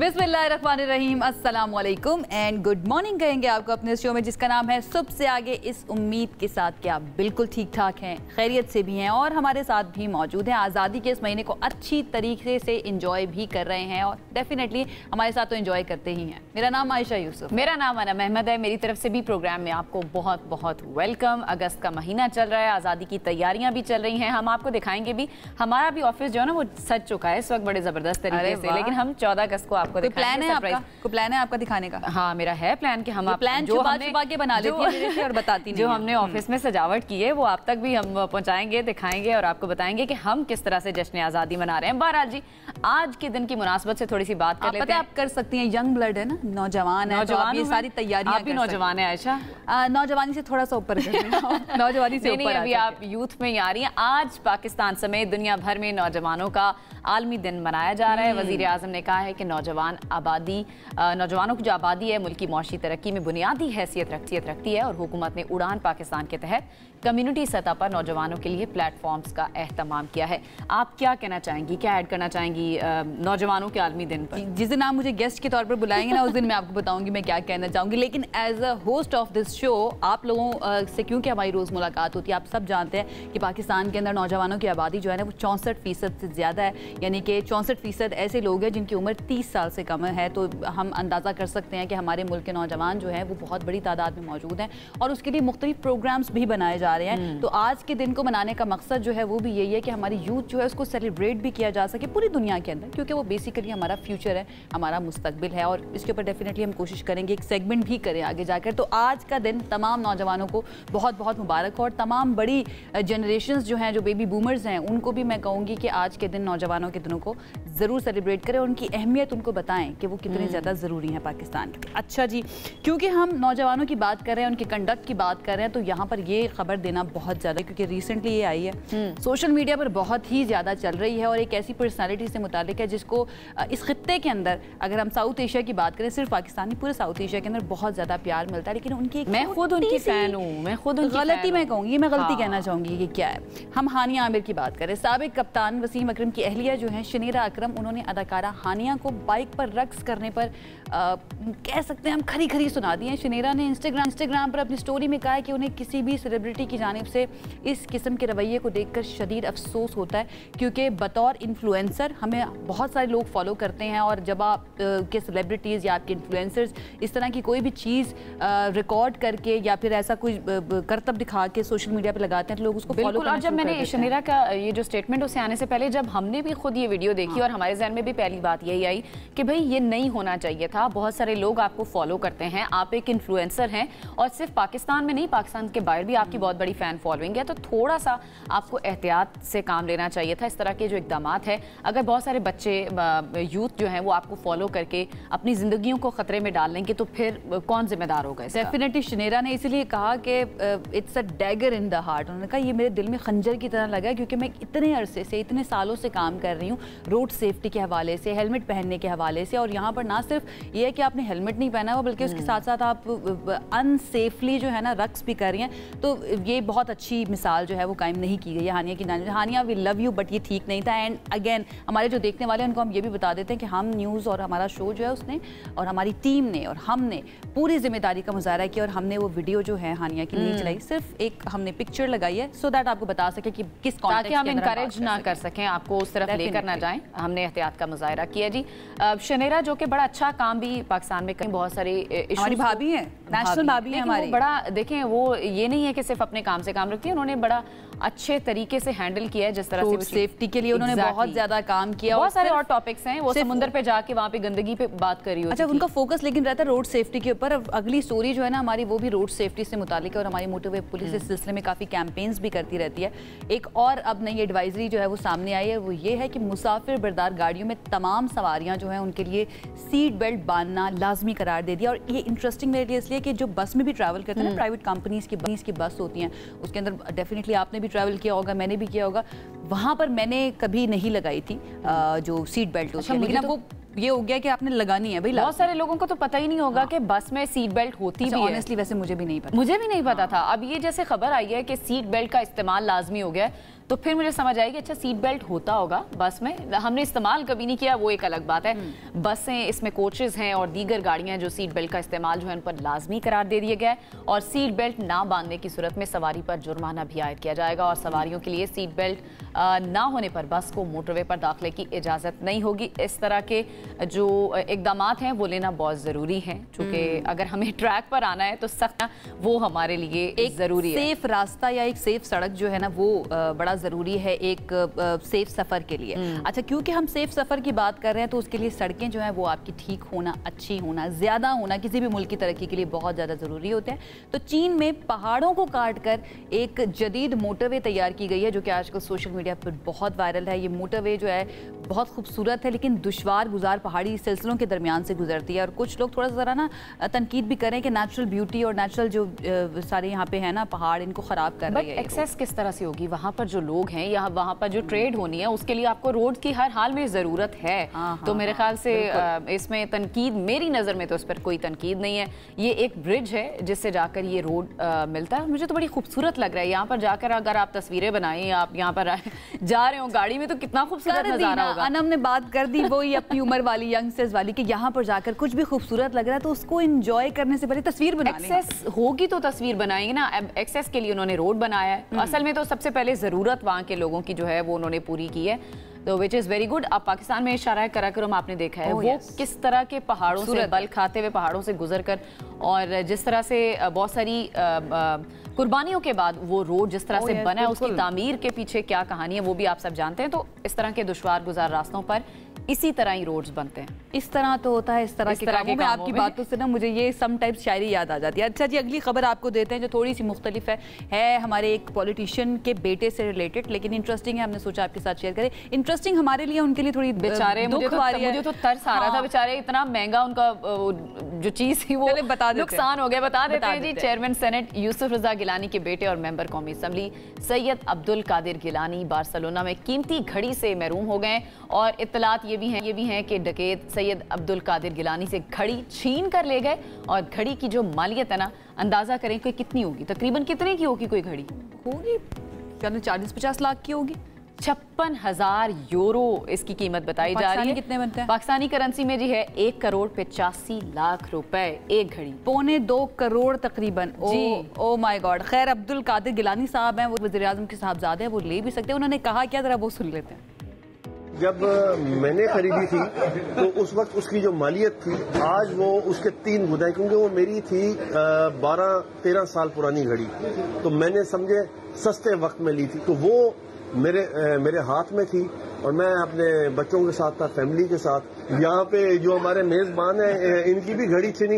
बिस्मिल्लाहिर्रहमानिर्रहीम, अस्सलाम वालेकुम एंड गुड मॉर्निंग कहेंगे आपको अपने शो में जिसका नाम है सुबह से आगे, इस उम्मीद के साथ कि आप बिल्कुल ठीक ठाक हैं, खैरियत से भी हैं और हमारे साथ भी मौजूद हैं। आज़ादी के इस महीने को अच्छी तरीके से इंजॉय भी कर रहे हैं और डेफिनेटली हमारे साथ तो इंजॉय करते ही हैं। मेरा नाम आयशा यूसुफ। मेरा नाम अनम अहमद है। मेरी तरफ से भी प्रोग्राम में आपको बहुत बहुत वेलकम। अगस्त का महीना चल रहा है, आज़ादी की तैयारियां भी चल रही हैं, हम आपको दिखाएंगे भी। हमारा भी ऑफिस जो है ना वो सज चुका है इस वक्त बड़े ज़बरदस्त तरीके से, लेकिन हम 14 अगस्त को आपको प्लान है आपका? प्लान है आपका दिखाने का? हाँ, मेरा है प्लान कि हम प्लान जो छुपा के बना लेती है मेरे से और बताती नहीं। जो हमने ऑफिस में सजावट की है वो आप तक भी हम पहुंचाएंगे, दिखाएंगे और आपको बताएंगे कि हम किस तरह से जश्न आज़ादी मना रहे हैं। बहरहाल जी, आज के दिन की मुनासबत से थोड़ी सी बात कर लेते हैं। आप कर सकती हैं, यंग ब्लड है ना, नौजवान है, तो आप ये सारी तैयारियां आप भी नौजवान है आयशा? नौजवानी से थोड़ा सा ऊपर नौजवानी से ऊपर अभी आप यूथ में ही आ रही हैं। आज पाकिस्तान समेत दुनिया भर में नौजवानों का आलमी दिन मनाया जा रहा है। वजीर आज़म ने कहा है कि नौजवानों की जो आबादी है मुल्क की मौशी तरक्की में बुनियादी हैसियत रखती है और हुकूमत ने उड़ान पाकिस्तान के तहत कम्युनिटी सतह पर नौजवानों के लिए प्लेटफॉर्म्स का एहतमाम किया है। आप क्या कहना चाहेंगी, क्या ऐड करना चाहेंगी नौजवानों के आलमी दिन पर? जिस दिन आप मुझे गेस्ट के तौर पर बुलाएंगे ना, उस दिन मैं आपको बताऊंगी मैं क्या कहना चाहूँगी। लेकिन as a host of this show आप लोगों से क्योंकि हमारी रोज़ मुलाकात होती है, आप सब जानते हैं कि पाकिस्तान के अंदर नौजवानों की आबादी जो है ना वो 64% से ज़्यादा है, यानी कि 64% ऐसे लोग हैं जिनकी उम्र 30 साल से कम है। तो हम अंदाज़ा कर सकते हैं कि हमारे मुल्क के नौजवान जो हैं वो बहुत बड़ी तादाद में मौजूद हैं और उसके लिए मुख्तलिफ प्रोग्राम्स भी बनाए जा रहे हैं। तो आज के दिन को मनाने का मकसद जो है वो भी यही है कि हमारी यूथ जो है उसको सेलिब्रेट भी किया जा सके पूरी दुनिया के अंदर, क्योंकि वो बेसिकली हमारा फ्यूचर है, हमारा मुस्तकबिल है और इसके ऊपर डेफिनेटली हम कोशिश करेंगे एक सेगमेंट भी करें आगे जाकर। तो आज का दिन तमाम नौजवानों को बहुत बहुत मुबारक हो और तमाम बड़ी जनरेशन्स जो हैं, जो बेबी बूमर्स हैं, उनको भी मैं कहूँगी कि आज के दिन नौजवानों के दिनों को ज़रूर सेलिब्रेट करें, उनकी अहमियत उनको बताएं कि वो कितने ज़्यादा ज़रूरी हैं पाकिस्तान के। अच्छा जी, क्योंकि हम नौजवानों की बात कर रहे हैं, उनके कंडक्ट की बात कर रहे हैं, तो यहाँ पर ये खबर देना बहुत ज़्यादा, क्योंकि रिसेंटली ये आई है, सोशल मीडिया पर बहुत ही ज़्यादा चल रही है और एक ऐसी पर्सनालिटी से मुतालिक है जिसको इस खित्ते के अंदर, अगर हम साउथ एशिया की बात करें, सिर्फ पाकिस्तान नहीं पूरे साउथ एशिया के अंदर बहुत ज़्यादा प्यार मिलता है। लेकिन उनकी मैं खुद उनकी फ़ैन हूँ, मैं खुद गलती मैं कहूँगी, मैं गलती कहना चाहूँगी कि क्या है। हम हानिया आमिर की बात करें, साबिक कप्तान वसीम अकरम की अहलिया जो है शनीरा अकरम, उन्होंने अदाकारा हानिया को बाइक पर रक्स करने पर कह सकते हैं हम खरी खरी सुना दी है। शनीरा ने इंस्टाग्राम पर अपनी स्टोरी में कहा है कि उन्हें किसी भी सेलिब्रिटी की जानिब से इस किस्म के रवैये को देखकर शदीद अफसोस होता है, क्योंकि बतौर इन्फ्लुएंसर हमें बहुत सारे लोग फॉलो करते हैं और जब आप के सेलिब्रिटीज़ या आपके इन्फ्लुएंसर्स इस तरह की कोई भी चीज़ रिकॉर्ड करके या फिर ऐसा कोई करतब दिखा के सोशल मीडिया पर लगाते हैं तो लोग उसको फॉलो करना। और जब मैंने शनीरा का ये जो स्टेटमेंट उसे आने से पहले जब हमने भी खुद ये वीडियो देखी और हमारे जहन में भी पहली बात यही आई कि भाई ये नहीं होना चाहिए था। बहुत सारे लोग आपको फॉलो करते हैं, आप एक इन्फ्लुएंसर हैं और सिर्फ पाकिस्तान में नहीं, पाकिस्तान के बाहर भी आपकी बहुत बड़ी फ़ैन फॉलोइंग है, तो थोड़ा सा आपको एहतियात से काम लेना चाहिए था। इस तरह के जो इक़दामात है, अगर बहुत सारे बच्चे यूथ जो हैं वो आपको फॉलो करके अपनी ज़िंदगियों को ख़तरे में डाल लेंगे तो फिर कौन जिम्मेदार होगा इसका? डेफिनेटली शनीरा ने इसलिए कहा कि it's a dagger in the heart. उन्होंने कहा ये मेरे दिल में खंजर की तरह लगा है, क्योंकि मैं इतने अरसे से, इतने सालों से काम कर रही हूँ रोड सेफ्टी के हवाले से, हेलमेट पहनने के हवाले से, और यहाँ पर ना सिर्फ ये है कि आपने हेलमेट नहीं पहना हुआ बल्कि उसके साथ साथ आप अनसेफली जो है ना रक्स भी कर रही हैं। तो ये बहुत अच्छी मिसाल जो है वो कायम नहीं की गई है हानिया की। हानिया वी लव यू, बट ये ठीक नहीं था। एंड अगेन हमारे जो देखने वाले हैं उनको हम ये भी बता देते हैं कि हम न्यूज़ और हमारा शो जो है उसने और हमारी टीम ने और हमने पूरी जिम्मेदारी का मुजाहरा किया और हमने वो वीडियो जो है हानिया की नहीं चलाई, सिर्फ एक हमने पिक्चर लगाई है सो दैट आपको बता सके कि किस कॉन्टेक्स्ट ताकि हम इनकरेज ना कर सकें, आपको उस तरफ लेकर ना जाएं। हमने एहतियात का मुजाहरा किया जी। शनीरा जो कि बड़ा अच्छा काम भी पाकिस्तान में कहीं बहुत सारे हमारी भाभी हैं, नेशनल भाभी हैं हमारी, बड़ा देखें वो ये नहीं है कि सिर्फ अपने काम से काम रखती है, उन्होंने बड़ा अच्छे तरीके से हैंडल किया है। जिस तरह से सेफ्टी के लिए उन्होंने बहुत ज्यादा काम किया। बहुत सारे और टॉपिक्स हैं, वो समुद्र पे जाके वहाँ पे गंदगी पे बात करी होती। अच्छा, उनका फोकस लेकिन रहता है रोड सेफ्टी के ऊपर। अगली स्टोरी जो है ना हमारी वो भी रोड सेफ्टी से मुतालिक है और हमारी मोटरवे पुलिस इस सिलसिले में काफ़ी कैंपेन्स भी करती रहती है। एक और अब नई एडवाइजरी जो है वो सामने आई है, वो ये है कि मुसाफिर बरदार गाड़ियों में तमाम सवारियाँ जो हैं उनके लिए सीट बेल्ट बांधना लाजमी करार दे दिया। और ये इंटरेस्टिंग मेरे लिए इसलिए कि जो बस में भी ट्रैवल करते हैं ना, प्राइवेट कंपनीज़ की बस होती हैं, उसके अंदर डेफिनेटली आपने भी ट्रैवल किया होगा, मैंने भी किया होगा। वहाँ पर मैंने कभी नहीं लगाई थी जो सीट बेल्ट होती है, लेकिन अब वो ये हो गया कि आपने लगानी है भाई। बहुत सारे लोगों को तो पता ही नहीं होगा कि बस में सीट बेल्ट होती भी है। ऑनेस्टली वैसे मुझे भी नहीं पता, मुझे भी नहीं पता था। अब ये जैसे खबर आई है कि सीट बेल्ट का इस्तेमाल लाजमी हो गया है, तो फिर मुझे समझ आएगी अच्छा सीट बेल्ट होता होगा बस में। हमने इस्तेमाल कभी नहीं किया, वो एक अलग बात है। बसें, इसमें कोचेस हैं और दीगर गाड़ियां जो सीट बेल्ट का इस्तेमाल जो है उन पर लाजमी करार दे दिया गया है, और सीट बेल्ट ना बांधने की सूरत में सवारी पर जुर्माना भी आयद किया जाएगा, और सवारियों के लिए सीट बेल्ट ना होने पर बस को मोटरवे पर दाखिले की इजाज़त नहीं होगी। इस तरह के जो इकदाम हैं वो लेना बहुत ज़रूरी है, चूँकि अगर हमें ट्रैक पर आना है तो सख्त वो हमारे लिए एक ज़रूरी है। सेफ रास्ता या एक सेफ सड़क जो है ना वो बड़ा ज़रूरी है एक सेफ सफ़र के लिए। अच्छा, क्योंकि हम सेफ सफ़र की बात कर रहे हैं तो उसके लिए सड़कें जो हैं वो आपकी ठीक होना, अच्छी होना, ज़्यादा होना किसी भी मुल्क की तरक्की के लिए बहुत ज़्यादा ज़रूरी होते हैं। तो चीन में पहाड़ों को काट कर एक जदीद मोटरवे तैयार की गई है जो कि आजकल सोशल मीडिया पर बहुत वायरल है। ये मोटरवे जो है बहुत खूबसूरत है, लेकिन दुश्वार गुजार पहाड़ी सिलसिलों के दरमियान से गुजरती है, और कुछ लोग थोड़ा सा ज़रा ना तनकीद भी करें कि नेचुरल ब्यूटी और नेचुरल जो सारे यहाँ पे है ना पहाड़, इनको ख़राब कर रही है। एक्सेस किस तरह से होगी वहाँ पर? जो लोग हैं या वहाँ पर जो ट्रेड होनी है उसके लिए आपको रोड की हर हाल में ज़रूरत है। तो मेरे ख्याल से इसमें तनकीद, मेरी नज़र में तो इस पर कोई तनकीद नहीं है। ये एक ब्रिज है जिससे जाकर ये रोड मिलता है। मुझे तो बड़ी खूबसूरत लग रहा है यहाँ पर जाकर। अगर आप तस्वीरें बनाएं, आप यहाँ पर जा रहे हो गाड़ी में, तो कितना खूबसूरत नज़ारा होगा। अनम ने बात कर दी वही अपनी उम्र वाली, यंगस्टर्स वाली, कि यहाँ पर जाकर कुछ भी खूबसूरत लग रहा है तो उसको एंजॉय करने से पहले तस्वीर बना लें। एक्सेस होगी तो तस्वीर बनाएंगे ना। एक्सेस के लिए उन्होंने रोड बनाया है, असल में तो सबसे पहले ज़रूरत वहाँ के लोगों की जो है वो उन्होंने पूरी की है, तो विच इज़ वेरी गुड। अब पाकिस्तान में शाहराह कराकोरम आपने देखा है, वो किस तरह के पहाड़ों से बल खाते हुए पहाड़ों से गुजर कर, और जिस तरह से बहुत सारी कुर्बानियों के बाद वो रोड जिस तरह से बना है, उसकी तामीर के पीछे क्या कहानी है वो भी आप सब जानते हैं। तो इस तरह के दुश्वार गुजार रास्तों पर इसी तरह ही रोड्स बनते हैं। इस तरह तो होता है, इस तरह के कामों में आपकी बातों से ना मुझे ये सम टाइप्स शायरी याद आ जाती है। अच्छा जी, अगली खबर आपको देते हैं जो थोड़ी सी मुख्तलिफ है हमारे एक पॉलिटिशियन के बेटे से रिलेटेड, लेकिन इंटरेस्टिंग है, हमने सोचा आपके साथ शेयर करें। इंटरेस्टिंग हमारे लिए, उनके लिए थोड़ी बेचारे, मुझे तो तरस आ रहा था बेचारे, इतना महंगा उनका जो चीज थी वो नुकसान हो गया। बता देते हैं जी। चेयरमैन सेनेट यूसुफ रजा गिलानी के बेटे और मेंबर कौमी असम्बली सैयद अब्दुल कादिर गिलानी बार्सिलोना में कीमती घड़ी से महरूम हो गए, और इत्तलात ये भी हैं कि डकैत सैयद अब्दुल कादिर गिलानी से घड़ी छीन कर ले गए, और घड़ी की जो मालियत है ना, अंदाजा करें कि कितनी होगी, तकरीबन कितने की होगी? कोई घड़ी होगी 40-50 लाख की होगी। 56,000 यूरो इसकी कीमत बताई जा रही है। कितने बनते हैं पाकिस्तानी करेंसी में जी है 1,85 लाख रुपए एक घड़ी, 2.25 करोड़ तकरीबन। Oh my God. खैर, अब्दुल कादिर गिलानी साहब हैं, वो वज़ीर आज़म के साहबजादे हैं, वो ले भी सकते हैं। उन्होंने कहा क्या, जरा वो सुन लेते हैं। जब मैंने खरीदी थी तो उस वक्त उसकी जो मालियत थी आज वो उसके 3 गुना है, क्योंकि वो मेरी थी 12-13 साल पुरानी घड़ी, तो मैंने समझे सस्ते वक्त में ली थी, तो वो मेरे हाथ में थी, और मैं अपने बच्चों के साथ था, फैमिली के साथ। यहाँ पे जो हमारे मेजबान हैं इनकी भी घड़ी छिनी,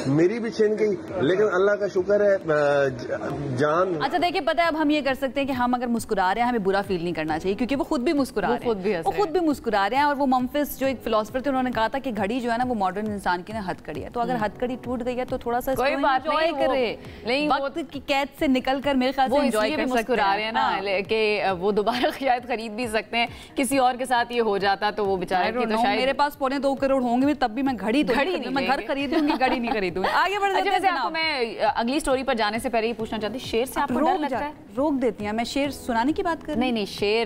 मेरी भी छिन गई, लेकिन अल्लाह का शुक्र है जान। अच्छा देखिए, पता है अब हम ये कर सकते हैं कि हम अगर मुस्कुरा रहे हैं हमें बुरा फील नहीं करना चाहिए, क्योंकि वो खुद भी मुस्कुरा रहे हैं, वो खुद भी मुस्कुरा रहे हैं। और वो मम्फिस जो एक फिलोसफर थे, उन्होंने कहा था कि घड़ी जो है ना वो मॉडर्न इंसान की ना हथकड़ी है, तो अगर हथकड़ी टूट गई है तो थोड़ा सा कोई बात नहीं करे, वक्त की कैद से निकल कर मेरे ख्याल से एंजॉय कर मुस्कुरा रहे हैं ना, कि वो दोबारा शायद खरीद भी सकते हैं। किसी और के साथ ये हो जाता तो वो बेचारे की तो शायद, मेरे पास 2.25 करोड़ होंगे तब भी मैं घड़ी नहीं, मैं घर खरीदूंगी, घड़ी नहीं खरीदूंगी। आगे बढ़ जाते हैं। आपको मैं अगली स्टोरी पर जाने से पहले ये पूछना चाहती हूँ, शेर से आपको डर लगता है? रोक देती हैं। मैं शेर सुनाने की बात कर रही हूं। नहीं,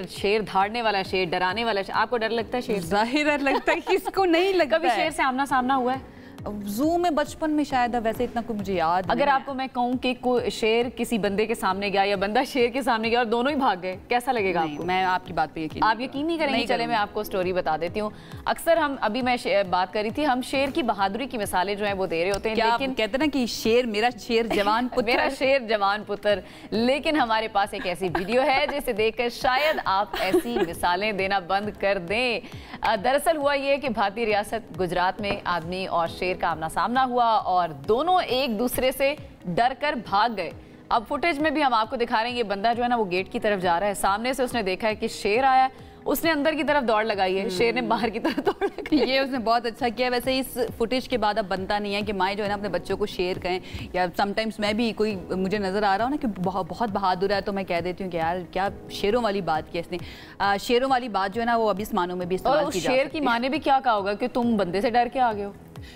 शेर धाड़ने वाला शेर, डराने वाला शेर, आपको डर लगता है शेर? जाहिर लगता है, किसको नहीं लगता। कभी शेर से आमना सामना हुआ है? जू में बचपन में शायद, वैसे इतना कुछ मुझे याद। अगर आपको मैं कहूँ कि कोई शेर किसी बंदे के सामने गया या बंदा शेर के सामने गया और दोनों ही भाग गए, कैसा लगेगा आपको? मैं आपकी बात पे आप यकीन नहीं करेंगे। चले मैं आपको स्टोरी बता देती हूँ। अक्सर हम, अभी मैं बात कर रही थी, हम शेर की बहादुरी की मिसालें जो है वो दे रहे होते हैं, लेकिन कहते हैं ना कि शेर मेरा शेर जवान पुत्र मेरा शेर जवान पुत्र, लेकिन हमारे पास एक ऐसी वीडियो है जिसे देखकर शायद आप ऐसी मिसालें देना बंद कर दें। दरअसल हुआ ये कि भारतीय रियासत गुजरात में आदमी और शेर का आमना सामना हुआ, और दोनों एक दूसरे से डर कर भाग गए। अब फुटेज में भी हम आपको दिखा रहे हैं, ये बंदा जो है ना वो गेट की तरफ जा रहा है, सामने से उसने देखा है कि शेर आया, उसने अंदर की तरफ दौड़ लगाई है, शेर ने बाहर की तरफ दौड़ लगाई। ये उसने बहुत अच्छा किया। वैसे इस फुटेज के बाद अब बनता नहीं है कि माएँ जो है ना अपने बच्चों को शेर कहें, या समटाइम्स मैं भी कोई मुझे नजर आ रहा हूँ ना कि बहुत बहादुर है तो मैं कह देती हूँ कि यार क्या शेरों वाली बात की इसने। शेरों वाली बात जो है ना वो अभी इस मानों में भी इस्तेमाल की जा सकती है। शेर की माँ ने भी क्या कहा होगा कि तुम बंदे से डर के आ गए हो।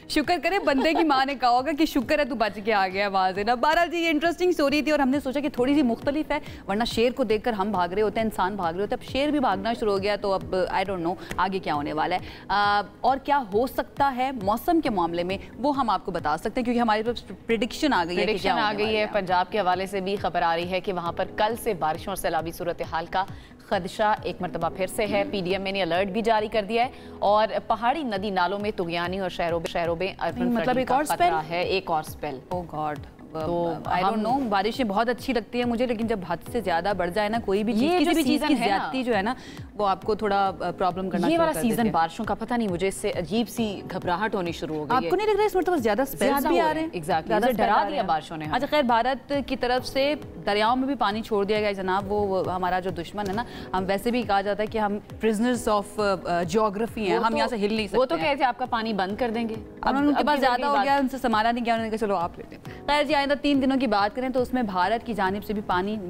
शुक्र करे बंदे की माँ ने कहा होगा कि शुक्र है तू बच के आ गया वहां से ना। बहरहाल जी ये इंटरेस्टिंग स्टोरी थी और हमने सोचा कि थोड़ी सी मुख्तलिफ है, वरना शेर को देखकर हम भाग रहे होते हैं, इंसान भाग रहे होते हैं, अब शेर भी भागना शुरू हो गया तो अब आई डोंट नो आगे क्या होने वाला है और क्या हो सकता है मौसम के मामले में वो हम आपको बता सकते हैं क्योंकि हमारे पास प्रेडिक्शन आ गई है। पंजाब के हवाले से भी खबर आ रही है कि वहां पर कल से बारिशों और सैलाबी सूरत हाल का खदशा एक मरतबा फिर से है। पीडीएम ने अलर्ट भी जारी कर दिया है और पहाड़ी नदी नालों में तुगयानी और शहरों में मतलब एक और स्पेल है, एक और स्पेल। ओह गॉड, तो आई डोंट नो, बारिशें बहुत अच्छी लगती है मुझे, लेकिन जब हद से ज्यादा बढ़ जाए ना कोई भी चीज, किसी भी चीज की ज्यादती जो है ना वो आपको थोड़ा प्रॉब्लम करना। ये वाला सीजन बारिशों का पता नहीं मुझे इससे अजीब सी घबराहट होनी शुरू हो गई है। आपको नहीं लग रहा है इस मतलब ज्यादा स्पेल्स भी आ रहे हैं? एग्जैक्टली, डरा दिया बारिशों ने। अच्छा खैर, भारत की तरफ से दरियाओं में भी पानी छोड़ दिया गया जनाब। वो हमारा जो दुश्मन है ना, हम वैसे भी कहा जाता है कि हम प्रिजनर्स ऑफ जियोग्राफी हैं, हम यहाँ से हिल नहीं सकते। वो तो कह रहे थे आपका पानी बंद कर देंगे, अब उनके पास ज्यादा हो गया, उनसे संभाला नहीं गया, उन्होंने कहा चलो आप लेते हैं। खैर जी, आइंदा 3 दिनों की बात करें तो उसमें भारत की जानिब से भी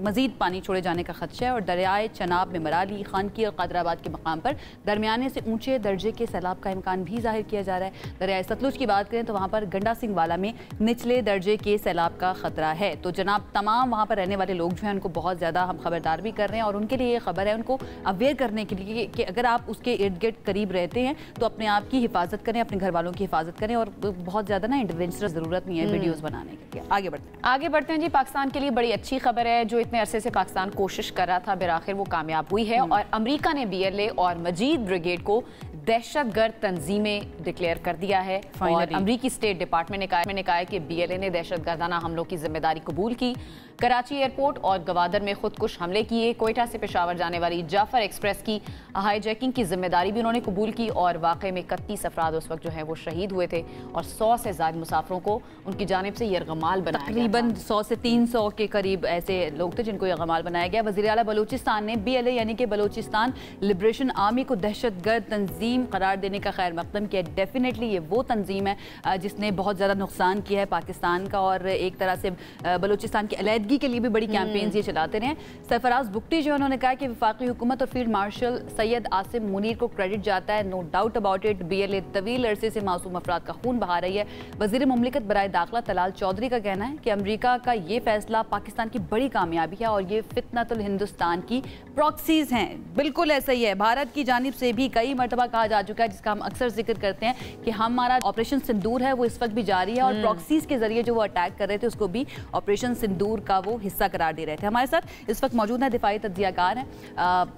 मजीद पानी छोड़े जाने का खदशा है और दरियाए चनाब में मराली, खानकी और कादराबाद के मकाम पर दरमियाने से ऊंचे दर्जे के सैलाब का इम्कान भी जाहिर किया जा रहा है। दरियाए सतलुज की बात करें तो वहाँ पर गंडा सिंह वाला में निचले दर्जे के सैलाब का खतरा है। तो जनाब तमाम वहाँ पर रहने वाले लोग जो हैं उनको बहुत ज़्यादा हम खबरदार भी कर रहे हैं और उनके लिए ये खबर है, उनको अवेयर करने के लिए कि अगर आप उसके इर्द गिर्द करीब रहते हैं तो अपने आप की हिफाजत करें, अपने घर वालों की हिफाजत करें और बहुत ज़्यादा ना इंटरवेंशन ज़रूरत नहीं है वीडियोज़ बनाने के लिए। आगे बढ़ते हैं जी। पाकिस्तान के लिए बड़ी अच्छी खबर है, जो इतने अरसे से पाकिस्तान कोशिश कर रहा था बिराखिर वो कामयाब हुई है और अमेरिका ने BLA और मजीद ब्रिगेड को दहशतगर्द तंजीमें डिक्लेयर कर दिया है। और अमेरिकी स्टेट डिपार्टमेंट ने कहा है कि BLA ने दहशतगर्दाना हमलों की जिम्मेदारी कबूल की। कराची एयरपोर्ट और गवादर में खुदकुश हमले किए। कोयटा से पेशावर जाने वाली जाफर एक्सप्रेस की हाईजैकिंग की जिम्मेदारी भी उन्होंने कबूल की और वाकई में 31 अफराद उस वक्त जो है वो शहीद हुए थे और 100 से ज़्यादा मुसाफिरों को उनकी जानिब से यरगमाल बनाया गया। तकरीबन 100 से 300 के करीब ऐसे लोग थे जिनको यरगमाल बनाया गया। वज़ीर आला बलूचिस्तान ने BLA यानी कि बलूचिस्तान लिबरेशन आर्मी को दहशतगर्द तंजीम करार देने का खैर मकदम किया। डेफिनेटली ये वो तंजीम है जिसने बहुत ज़्यादा नुकसान किया है पाकिस्तान का और एक तरह से बलूचिस्तान की अलहदगी के लिए भी बड़ी कैंपेन्स ये चलाते रहे। सरफराज बुगटी जो उन्होंने कहा कि वफाकी हुकूमत और फील्ड मार्शल सैयद आसिम मुनीर को क्रेडिट जाता है, no doubt about it. BLA तवील अरसे से मासूम अफराद का खून बहा रही है। वज़ीर मुमलिकत बराए दाखिला तलाल चौधरी का कहना है कि अमेरिका का ये फैसला पाकिस्तान की बड़ी कामयाबी है और ये फितनतुल हिंदुस्तान की प्रॉक्सीज हैं। बिल्कुल ऐसा ही है, भारत की जानिब से भी कई मरतबा कहा जा चुका है, जिसका हम अक्सर जिक्र करते हैं कि हमारा ऑपरेशन सिंदूर है वो इस वक्त भी जारी है और प्रॉक्सीज के जरिए जो वो अटैक कर रहे थे उसको भी ऑपरेशन सिंदूर का वो हिस्सा करार दे रहे थे। हमारे साथ इस वक्त मौजूद है दिफाई तज्जियाकार हैं,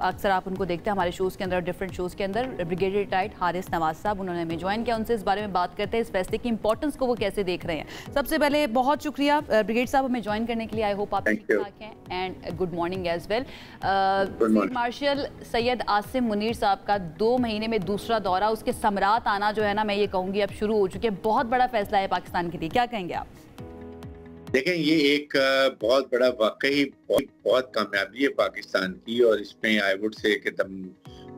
अक्सर आप उनको देखते हैं हमारे शोज़ के अंदर, डिफरेंट शोज़ के अंदर, ब्रिगेडियर रिटायर्ड हारिस नवाज साहब, उन्होंने हमें ज्वाइन किया। उनसे इस बारे में बात करते हैं, इस फैसले की इंपॉर्टेंस को वो कैसे देख रहे हैं। सबसे पहले बहुत शुक्रिया ब्रिगेड साहब हमें ज्वाइन करने के लिए। आई होप आप ठीक ठाक हैं and good morning as well. Field marshal Syed Asim Munir साहब का 2 महीने में दूसरा दौरा, उसके समरात आना जो है ना, मैं ये कहूँगी अब शुरू हो चुके हैं। बहुत बड़ा फैसला है पाकिस्तान के लिए, क्या कहेंगे आप? देखें, ये एक बहुत बड़ा वाकई बहुत कामयाबी है पाकिस्तान की और इसमें आई वुड से कि the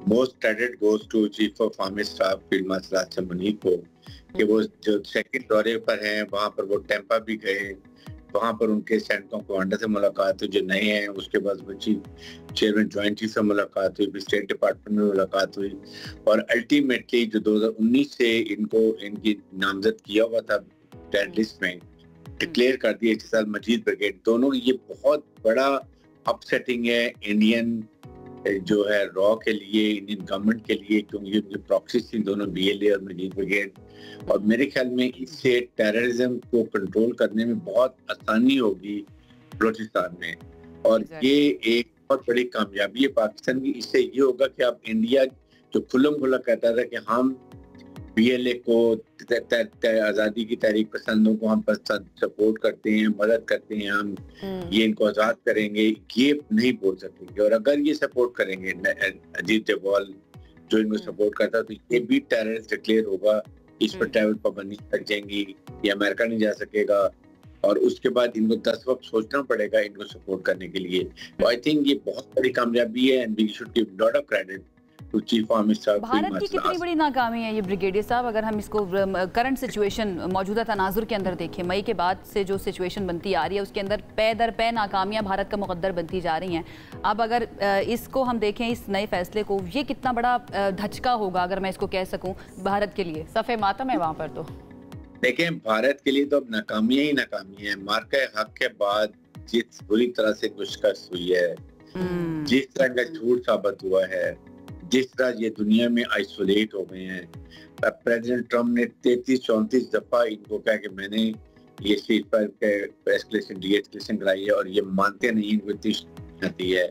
most credit goes to chief of army staff field marshal Asim Munir को कि वो जो सेकंड दौरे पर हैं वहाँ पर वो टेम्पा भी गए, वहाँ पर उनके सेंट्रल कमांडर से मुलाकात हुई जो नए हैं, उसके बाद वो चेयरमैन ज्वाइंट चीफ से मुलाकात हुई, स्टेट डिपार्टमेंट में मुलाकात हुई और अल्टीमेटली जो 2019 से इनकी नामजद किया हुआ था टेरर लिस्ट में डिक्लेयर कर दिया इस साल मजीद ब्रिगेड, दोनों ये बहुत बड़ा अपसेटिंग है इंडियन जो है रॉ के लिए, इंडियन गवर्नमेंट के लिए, क्योंकि उनकी प्रॉक्सीज थी दोनों BLA और मजीद ब्रिगेड। और मेरे ख्याल में इससे टेररिज्म को कंट्रोल करने में बहुत आसानी होगी बलूचिस्तान में और ये एक बहुत बड़ी कामयाबी है पाकिस्तान की। इससे ये होगा कि अब इंडिया जो खुल्लम खुल्ला कहता था कि हम BLA को आज़ादी की तहरीक पसंदों को हम सपोर्ट करते हैं, मदद करते हैं, हम ये इनको आज़ाद करेंगे, ये नहीं बोल सकेंगे। और अगर ये सपोर्ट करेंगे अजीत डोभाल जो इनको सपोर्ट करता है तो ये भी टेररिस्ट डिक्लेयर होगा, इस पर ट्रैवल पाबंदी लग जाएंगी, ये अमेरिका नहीं जा सकेगा और उसके बाद इनको 10 वक्त सोचना पड़ेगा इनको सपोर्ट करने के लिए। तो आई थिंक ये बहुत बड़ी कामयाबी है and we should give lot of credit to Chief Army Staff Bharat की कितनी बड़ी नाकामी है ये ब्रिगेडियर साहब, अगर हम इसको करंट सिचुएशन मौजूदा तनाजुर के अंदर देखें, मई के बाद से जो सिचुएशन बनती आ रही है उसके अंदर पे दर पे नाकामियां भारत का मुकद्दर बनती जा रही हैं। अब अगर इसको हम देखें, इस नए फैसले को, ये कितना बड़ा धचका होगा अगर मैं इसको कह सकूँ भारत के लिए? सफ़े मातम है वहाँ पर। तो देखें, भारत के लिए तो अब नाकामियां ही नाकामी है। मार्का हक के बाद जिस बुरी तरह से दुष्कर्ष हुई है, जिस तरह का झूठ साबित हुआ है, जिस तरह ये दुनिया में आइसोलेट हो गए हैं। प्रेसिडेंट ट्रम्प ने 33-34 दफा इनको कहा कि मैंने ये सीजफायर के एस्केलेशन डी-एस्केलेशन कराई है और ये मानते नहीं, इनको इतनी आती है।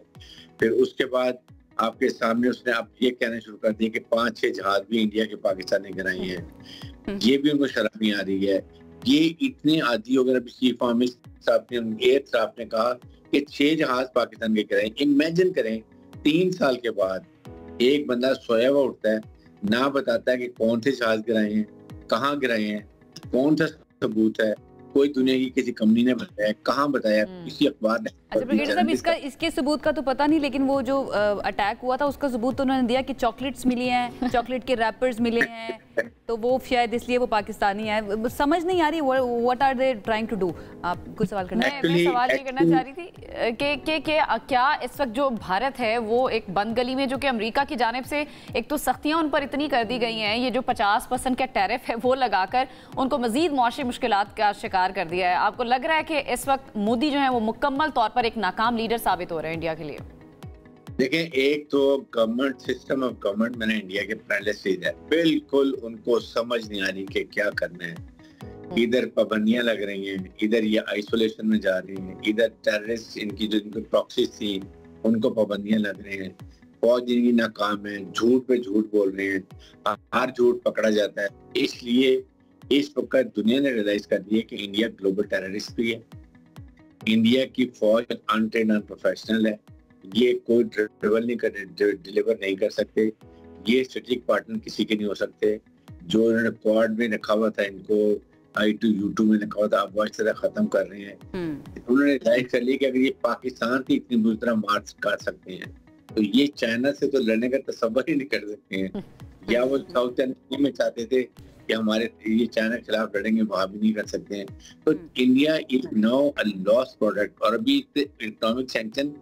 फिर उसके बाद आपके सामने उसने अब ये कहना शुरू कर दिया कि 5-6 जहाज भी इंडिया के पाकिस्तान ने गिराए हैं। ये भी उनको शर्म नहीं आ रही है। ये इतने आदी हो गए। अभी चीफ आर्मी साहब ने, एयर स्टाफ ने कहा कि 6 जहाज पाकिस्तान के गिराए। इमेजिन करें, 3 साल के बाद एक बंदा सोया हुआ उठता है, ना बताता है कि कौन से जहाज गिराए हैं, कहाँ गिराए हैं, कौन सा सबूत है, कोई दुनिया की किसी कंपनी ने बताया, कहाँ बताया, किसी अखबार ने। अच्छा ब्रिगेडियर साहब, इसके सबूत का तो पता नहीं, लेकिन वो जो अटैक हुआ था उसका सबूत तो उन्होंने दिया कि चॉकलेट्स मिली हैं, चॉकलेट के रैपर्स मिले हैं, तो वो शायद इसलिए वो पाकिस्तानी है। समझ नहीं आ रही what are they trying to do. आप कुछ सवाल करना? मैं सवाल ये करना चाह रही थी कि क्या इस वक्त जो भारत है वो एक बंद गली में, जो कि अमेरिका की जानिब से एक तो सख्तियां उन पर इतनी कर दी गई हैं, ये जो 50% का टैरिफ है वो लगाकर उनको मजीद मौशी मुश्किलात का शिकार कर दिया है। आपको लग रहा है कि इस वक्त मोदी जो है वो मुकम्मल तौर पर एक नाकाम लीडर साबित हो रहे हैं इंडिया के लिए? देखें, एक तो गवर्नमेंट सिस्टम ऑफ गवर्नमेंट मैंने इंडिया के पहले से है, बिल्कुल उनको समझ नहीं आ रही कि क्या करना है। इधर पाबंदियां लग रही हैं, इधर ये आइसोलेशन में जा रही हैं, इधर टेररिस्ट इनकी जो इनकी प्रॉक्सीज थी उनको पाबंदियां लग रही हैं, फौज इनकी नाकाम है, झूठ पे झूठ बोल रहे हैं, हर झूठ पकड़ा जाता है। इसलिए इस वक्त दुनिया ने रियलाइज कर दिया कि इंडिया ग्लोबल टेररिस्ट भी है। इंडिया की फौज अनट्रेन्ड अनप्रोफेशनल है, ये कोई डिलीवर नहीं कर सकते, ये स्ट्रेटेजिक पार्टनर किसी के नहीं हो सकते। जो उन्होंने क्वाड में रखा हुआ था, इनको I2 U2 में रखा हुआ था, अब वो इस तरह खत्म कर रहे हैं। उन्होंने जाहिर कर लिया कि अगर ये पाकिस्तान की इतनी बुरी तरह मार कर सकते हैं तो ये चाइना से तो लड़ने का तसव्वुर ही नहीं कर सकते हैं। या वो साउथ चाइना में चाहते थे कि हमारे ये चाइना के खिलाफ लड़ेंगे, वहां भी नहीं कर सकते हैं। तो India is now a lost product. और अभी इकोनॉमिक सैंक्शन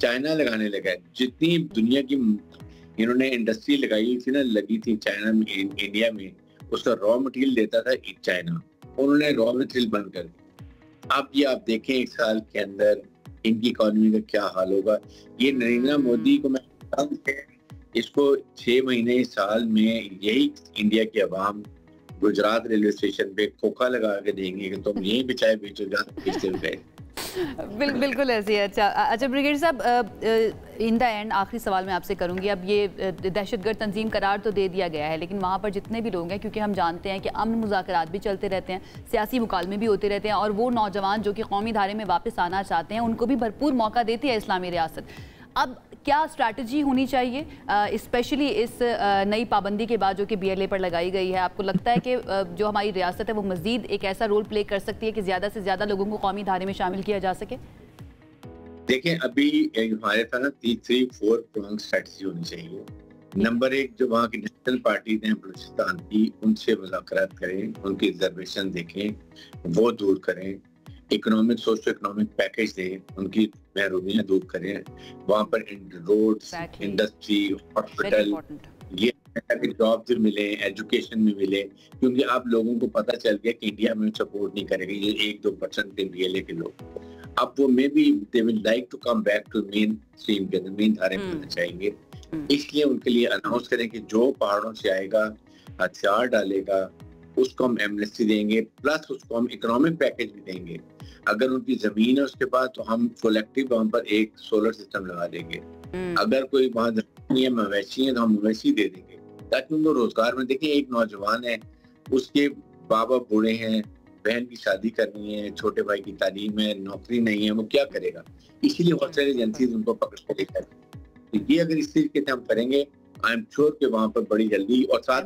चाइना लगाने लगा है। जितनी दुनिया की इन्होंने इंडस्ट्री लगाई थी ना, लगी थी चाइना में, इंडिया में, उसका रॉ मटेरियल देता था चाइना, उन्होंने रॉ मटेरियल बंद कर दिया। अब ये आप देखें 1 साल के अंदर इनकी इकोनॉमी का क्या हाल होगा। ये नरेंद्र मोदी को मैं इसको 6 महीने साल में यही इंडिया की आवाम गुजरात रेलवे स्टेशन पे खोखा लगा के देंगे कि तुम यही बिचाए बेचो जहाँ बेचते हुए। बिल्कुल ऐसे है। अच्छा ब्रिगेडियर साहब, इन द एंड आखिरी सवाल मैं आपसे करूंगी। अब ये दहशतगर्द तंजीम करार तो दे दिया गया है, लेकिन वहाँ पर जितने भी लोग हैं, क्योंकि हम जानते हैं कि अमन मुज़ाकरात भी चलते रहते हैं, सियासी मुकालमे भी होते रहते हैं, और वो नौजवान जो कि कौमी धारे में वापस आना चाहते हैं उनको भी भरपूर मौका देती है इस्लामी रियासत। अब क्या स्ट्रैटेजी होनी चाहिए, स्पेशली इस नई पाबंदी के बाद जो कि BLA पर लगाई गई है? आपको लगता है कि जो हमारी रियासत है वो मजीद एक ऐसा रोल प्ले कर सकती है कि ज़्यादा से ज़्यादा लोगों को कौमी धारे में शामिल किया जा सके? देखें, अभी हमारे पास ना 3-4 प्रॉन्ग स्ट्रैटेजी होनी चाहिए। नंबर 1, जो वहाँ की नेशनल पार्टी हैं बलूचिस्तान की, उनसे मुज़ाकरात करें, उनकी रिजर्वेशन देखें, वो दूर करें, इकोनॉमिक सोशो इकोनॉमिक पैकेज दें, उनकी महरूमियाँ दूर करें, वहाँ पर रोड्स, इंडस्ट्री, हॉस्पिटल, ये जॉब भी मिले, एजुकेशन में मिले, क्योंकि अब लोगों को पता चल गया कि इंडिया में सपोर्ट नहीं करेगा ये 1-2% के BLA के लोग। अब वो maybe they will like to come back to mainstream के मेन धारे में होना चाहेंगे। इसलिए उनके लिए अनाउंस करें कि जो पहाड़ों से आएगा, हथियार डालेगा, उसको हम एमनेस्टी देंगे, प्लस उसको हम इकोनॉमिक पैकेज भी देंगे। अगर उनकी जमीन है उसके पास, तो हम कलेक्टिव वहाँ पर एक सोलर सिस्टम लगा देंगे। अगर कोई वहाँ जमीन है, मवेशी है, तो हम मवेशी दे देंगे ताकि उनको रोजगार में। देखिए, एक नौजवान है, उसके बाबा बूढ़े हैं, बहन की शादी करनी है, छोटे भाई की तालीम है, नौकरी नहीं है, वो क्या करेगा? इसीलिए बहुत सारी एजेंसीज उनको पकड़ के लेकर। तो ये अगर इस तरीके से हम करेंगे, आई एम श्योर कि वहाँ पर बड़ी जल्दी और साथ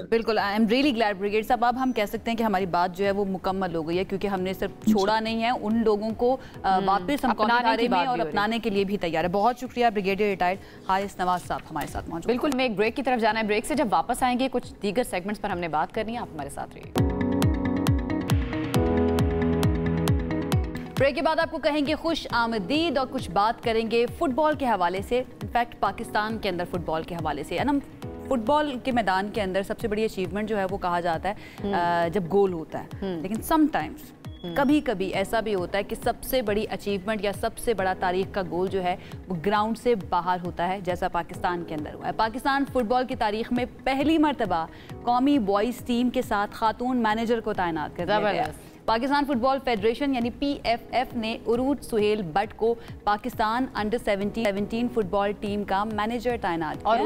बिल्कुल I am really glad brigade साहब। अब हम कह सकते हैं कि हमारी बात जो है वो मुकम्मल हो गई है, क्योंकि हमने सिर्फ छोड़ा नहीं है, उन लोगों को वापस हम कौमी में और अपनाने के लिए भी तैयार है। बहुत शुक्रिया ब्रिगेडियर रिटायर्ड हारिस नवाज साहब हमारे साथ मौजूद। बिल्कुल, मैं एक ब्रेक की तरफ जाना है, ब्रेक से जब वापस आएंगे कुछ दीगर सेगमेंट्स पर हमने बात करनी है, आप हमारे साथ रहिए। ब्रेक के बाद आपको कहेंगे खुश आमदीद और कुछ बात करेंगे फुटबॉल के हवाले से, इनफैक्ट पाकिस्तान के अंदर फुटबॉल के हवाले से। ना फुटबॉल के मैदान के अंदर सबसे बड़ी अचीवमेंट जो है वो कहा जाता है जब गोल होता है, लेकिन समटाइम्स कभी कभी ऐसा भी होता है कि सबसे बड़ी अचीवमेंट या सबसे बड़ा तारीख का गोल जो है वो ग्राउंड से बाहर होता है, जैसा पाकिस्तान के अंदर हुआ है। पाकिस्तान फुटबॉल की तारीख में पहली मर्तबा कौमी बॉयज़ टीम के साथ खातून मैनेजर को तैनात कर दिया गया। पाकिस्तान फुटबॉल फेडरेशन यानी PFF ने उरूज सुहेल बट को पाकिस्तान अंडर 17 फुटबॉल टीम का मैनेजर तैनात किया। और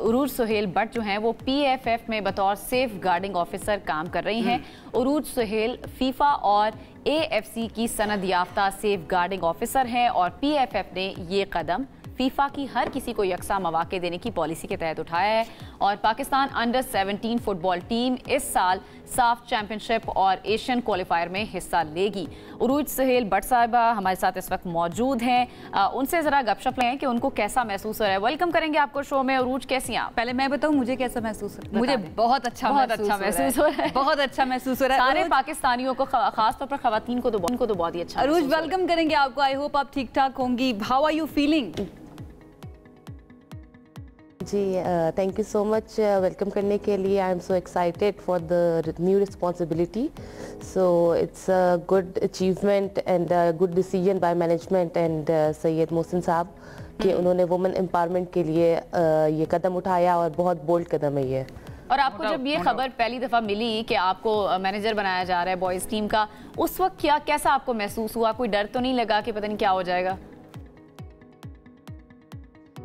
उरूज सुहेल बट जो हैं वो PFF में बतौर सेफ गार्डिंग ऑफिसर काम कर रही हैं। उरूज सुहेल फीफा और AFC की सनद याफ्ता सेफ गार्डिंग ऑफिसर हैं और PFF ने ये कदम फीफा की हर किसी को यकसा मौके देने की पॉलिसी के तहत उठाया है। और पाकिस्तान अंडर 17 फुटबॉल टीम इस साल साफ चैंपियनशिप और एशियन क्वालिफायर में हिस्सा लेगी। उरूज सुहेल बट साहिबा हमारे साथ इस वक्त मौजूद हैं, उनसे ज़रा गपशप लें कि उनको कैसा महसूस हो रहा है। वेलकम करेंगे आपको शो में। उरूज, कैसी हैं आप? पहले मैं बताऊं मुझे कैसा महसूस हो रहा है? मुझे बहुत अच्छा महसूस हो रहा है। बहुत अच्छा महसूस हो रहा है। सारे पाकिस्तानियों को, खासतौर पर खवातीन को तो बहुत ही अच्छा। उरूज, वेलकम करेंगे आपको। आई होप आप ठीक ठाक होंगी। How are you feeling? जी, thank you so much welcome करने के लिए। I am so excited for the new responsibility. So it's a good achievement and good decision by management and Syed Mohsin साहब कि उन्होंने वुमेन एम्पावरमेंट के लिए ये कदम उठाया और बहुत बोल्ड कदम है ये। और आपको जब ये खबर पहली दफ़ा मिली कि आपको मैनेजर बनाया जा रहा है बॉयज़ टीम का, उस वक्त कैसा आपको महसूस हुआ? कोई डर तो नहीं लगा कि पता नहीं क्या हो जाएगा?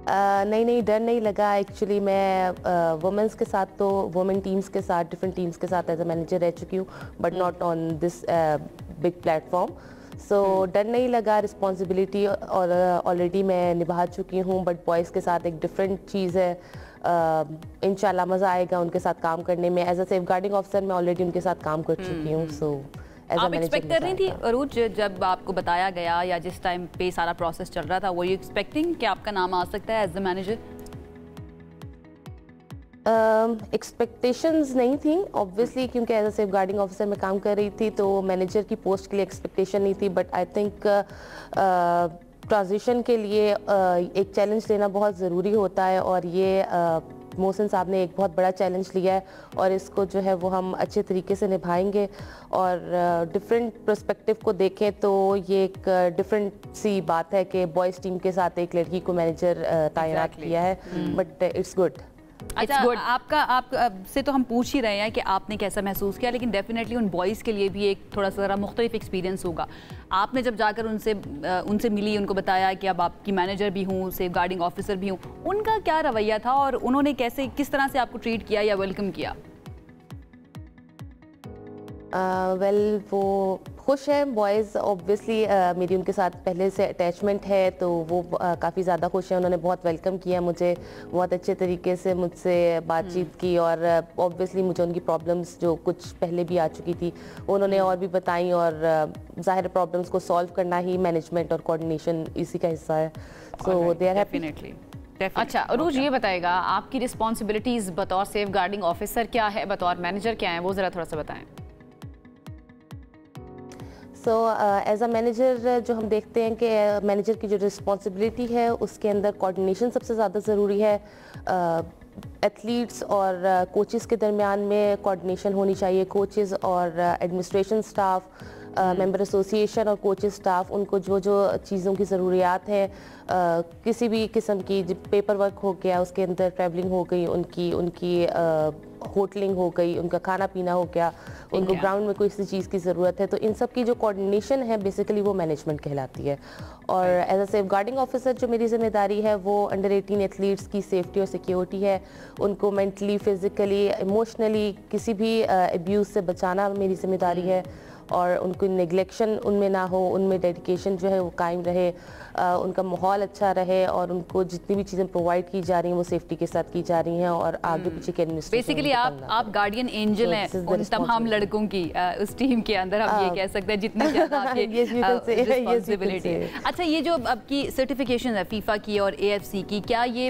नहीं, डर नहीं लगा। एक्चुअली मैं वुमेंस के साथ तो वुमेन टीम्स के साथ, डिफरेंट टीम्स के साथ एज अ मैनेजर रह चुकी हूँ, but not on this big platform. So डर नहीं लगा। रिस्पॉन्सिबिलिटी और ऑलरेडी मैं निभा चुकी हूँ, बट बॉयज़ के साथ एक डिफरेंट चीज़ है। इंशाल्लाह मज़ा आएगा उनके साथ काम करने में। As a safeguarding officer मैं ऑलरेडी उनके साथ काम कर चुकी हूँ। सो आप एक्सपेक्ट कर रही थी अरूज, जब आपको बताया गया या जिस टाइम पे सारा प्रोसेस चल रहा था, वो यू एक्सपेक्टिंग कि आपका नाम आ सकता है एज द मैनेजर? एक्सपेक्टेशंस नहीं थी ऑब्वियसली, क्योंकि as a safeguarding officer मैं काम कर रही थी, तो मैनेजर की पोस्ट के लिए एक्सपेक्टेशन नहीं थी। बट आई थिंक ट्रांजिशन के लिए एक चैलेंज लेना बहुत ज़रूरी होता है, और ये मोहसिन साहब ने एक बहुत बड़ा चैलेंज लिया है और इसको जो है वो हम अच्छे तरीके से निभाएंगे। और डिफरेंट पर्सपेक्टिव को देखें तो ये एक डिफरेंट सी बात है कि बॉयज़ टीम के साथ एक लड़की को मैनेजर तैनात किया है, बट इट्स गुड। अच्छा, आप से तो हम पूछ ही रहे हैं कि आपने कैसा महसूस किया, लेकिन डेफिनेटली उन बॉयज़ के लिए भी एक थोड़ा सा मुख्तलिफ एक्सपीरियंस होगा। आपने जब जाकर उनसे मिली, उनको बताया कि अब आपकी मैनेजर भी हूँ, सेफ गार्डिंग ऑफिसर भी हूँ, उनका क्या रवैया था और उन्होंने किस तरह से आपको ट्रीट किया या वेलकम किया? वेल, वो खुश हैं बॉयज़ ऑब्वियसली। मेरी उनके साथ पहले से अटैचमेंट है, तो वो काफ़ी ज़्यादा खुश हैं। उन्होंने बहुत वेलकम किया मुझे, बहुत अच्छे तरीके से मुझसे बातचीत की, और ऑब्वियसली मुझे उनकी प्रॉब्लम्स जो कुछ पहले भी आ चुकी थी उन्होंने और भी बताई, और ज़ाहिर प्रॉब्लम्स को सॉल्व करना ही मैनेजमेंट और कोऑर्डिनेशन इसी का हिस्सा है। सो दे आर हैप्पी। अच्छा अरूज, ये बताएगा आपकी रिस्पॉन्सिबिलिटीज़ बतौर सेफ गार्डिंग ऑफिसर क्या है, बतौर मैनेजर क्या है, वो ज़रा थोड़ा सा बताएं। सो एज अ मैनेजर जो हम देखते हैं कि मैनेजर की जो रिस्पॉन्सिबिलिटी है उसके अंदर कोऑर्डिनेशन सबसे ज़्यादा ज़रूरी है। एथलीट्स और कोचेस के दरमियान में कोऑर्डिनेशन होनी चाहिए। कोचेस और एडमिनिस्ट्रेशन स्टाफ, मेंबर एसोसिएशन और कोचेस स्टाफ, उनको जो चीज़ों की ज़रूरियात हैं, किसी भी किस्म की पेपर वर्क हो गया, उसके अंदर ट्रैवलिंग हो गई, उनकी होटलिंग हो गई, उनका खाना पीना हो गया, उनको ग्राउंड में कोई सी चीज़ की ज़रूरत है, तो इन सब की जो कोऑर्डिनेशन है बेसिकली वो मैनेजमेंट कहलाती है। और as a safeguarding officer जो मेरी जिम्मेदारी है वो अंडर 18 एथलीट्स की सेफ्टी और सिक्योरिटी है। उनको मेंटली, फिजिकली, इमोशनली किसी भी अब्यूज़ से बचाना मेरी जिम्मेदारी है। और उनको नेग्लेक्शन उनमें ना हो, उनमें डेडिकेशन जो है वो कायम रहे, उनका माहौल अच्छा रहे और उनको जितनी भी चीज़ें प्रोवाइड की जा रही हैं वो सेफ्टी के साथ की जा रही हैं और आगे पीछे के एडमिनिस्ट्रेशन। बेसिकली आप गार्डियन एंजल हैं उन तमाम लड़कों की उस टीम के अंदर, हम ये कह सकते हैं जितनी ज़्यादा आपकी रिस्पॉन्सिबिलिटी है। अच्छा, ये जो आपकी सर्टिफिकेशन है फीफा की और AFC की, क्या ये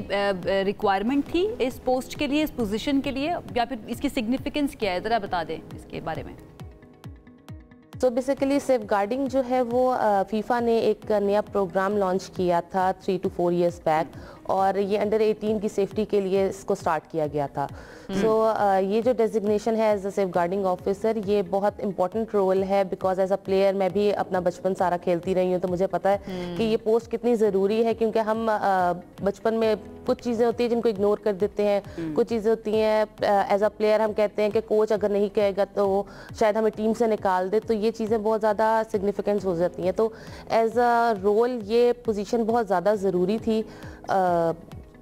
रिक्वायरमेंट थी इस पोस्ट के लिए, इस पोजीशन के लिए, या फिर इसकी सिग्निफिकेंस क्या है, ज़रा बता दें इसके बारे में। तो बेसिकली सेफ गार्डिंग जो है वो फीफा ने एक नया प्रोग्राम लॉन्च किया था 3 to 4 years बैक, और ये अंडर 18 की सेफ्टी के लिए इसको स्टार्ट किया गया था। सो ये जो डेजिग्नेशन है as a safeguarding officer, ये बहुत इंपॉर्टेंट रोल है बिकॉज एज अ प्लेयर मैं भी अपना बचपन सारा खेलती रही हूँ, तो मुझे पता है कि ये पोस्ट कितनी ज़रूरी है, क्योंकि हम बचपन में कुछ चीज़ें होती हैं जिनको इग्नोर कर देते हैं, कुछ चीज़ें होती हैं एज अ प्लेयर हम कहते हैं कि कोच अगर नहीं कहेगा तो शायद हमें टीम से निकाल दे, तो ये चीज़ें बहुत ज़्यादा सिग्निफिकेंस हो जाती हैं। तो एज अ रोल ये पोजीशन बहुत ज़्यादा ज़रूरी थी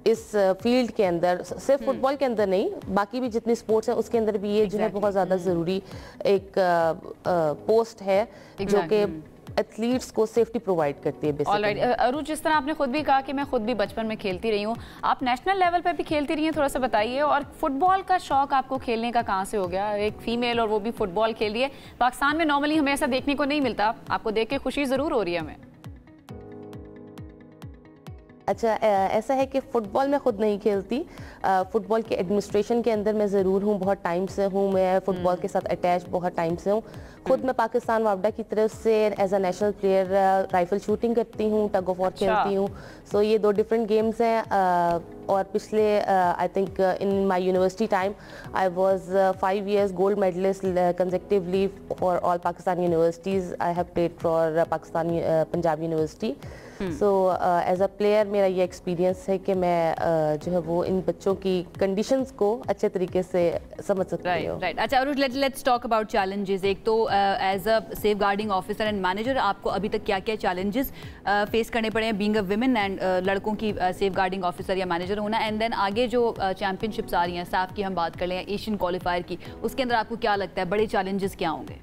इस फील्ड के अंदर, सिर्फ फुटबॉल के अंदर नहीं, बाकी भी जितनी स्पोर्ट्स हैं उसके अंदर भी ये जो है बहुत ज़्यादा ज़रूरी एक पोस्ट है जो कि एथलीट्स को सेफ्टी प्रोवाइड करती है बेसिकली। अरुज, जिस तरह आपने खुद भी कहा कि मैं खुद भी बचपन में खेलती रही हूँ, आप नेशनल लेवल पर भी खेलती रही हैं, थोड़ा सा बताइए। और फुटबॉल का शौक आपको खेलने का कहाँ से हो गया? एक फीमेल और वो भी फुटबॉल खेल रही है, पाकिस्तान में नॉर्मली हमें ऐसा देखने को नहीं मिलता, आपको देख के खुशी ज़रूर हो रही है हमें। अच्छा, ऐसा है कि फ़ुटबॉल मैं खुद नहीं खेलती, फ़ुटबॉल के एडमिनिस्ट्रेशन के अंदर मैं ज़रूर हूँ, बहुत टाइम से हूँ, मैं फ़ुटबॉल के साथ अटैच बहुत टाइम से हूँ। खुद मैं पाकिस्तान वापडा की तरफ से as a national player rifle shooting करती हूँ, टग ऑफ वॉर खेलती हूँ। सो ये 2 डिफरेंट गेम्स हैं। और पिछले I think in my university time I was 5 years gold medalist consecutively for all Pakistan universities. I have played for Pakistan Punjab university. So as a player मेरा ये एक्सपीरियंस है कि मैं जो है वो इन बच्चों की कंडीशंस को अच्छे तरीके से समझ सकती हूँ। राइट। अच्छा Aruj, let's talk about challenges. एक तो as a safeguarding officer and manager आपको अभी तक क्या क्या चैलेंजेस फेस करने पड़े हैं बीइंग अ विमेन एंड लड़कों की सेफ गार्डिंग ऑफिसर या मैनेजर होना, एंड देन आगे जो चैंपियनशिप्स आ रही हैं, साफ की हम बात कर लें, एशियन क्वालिफायर की, उसके अंदर आपको क्या लगता है बड़े चैलेंजेस क्या होंगे?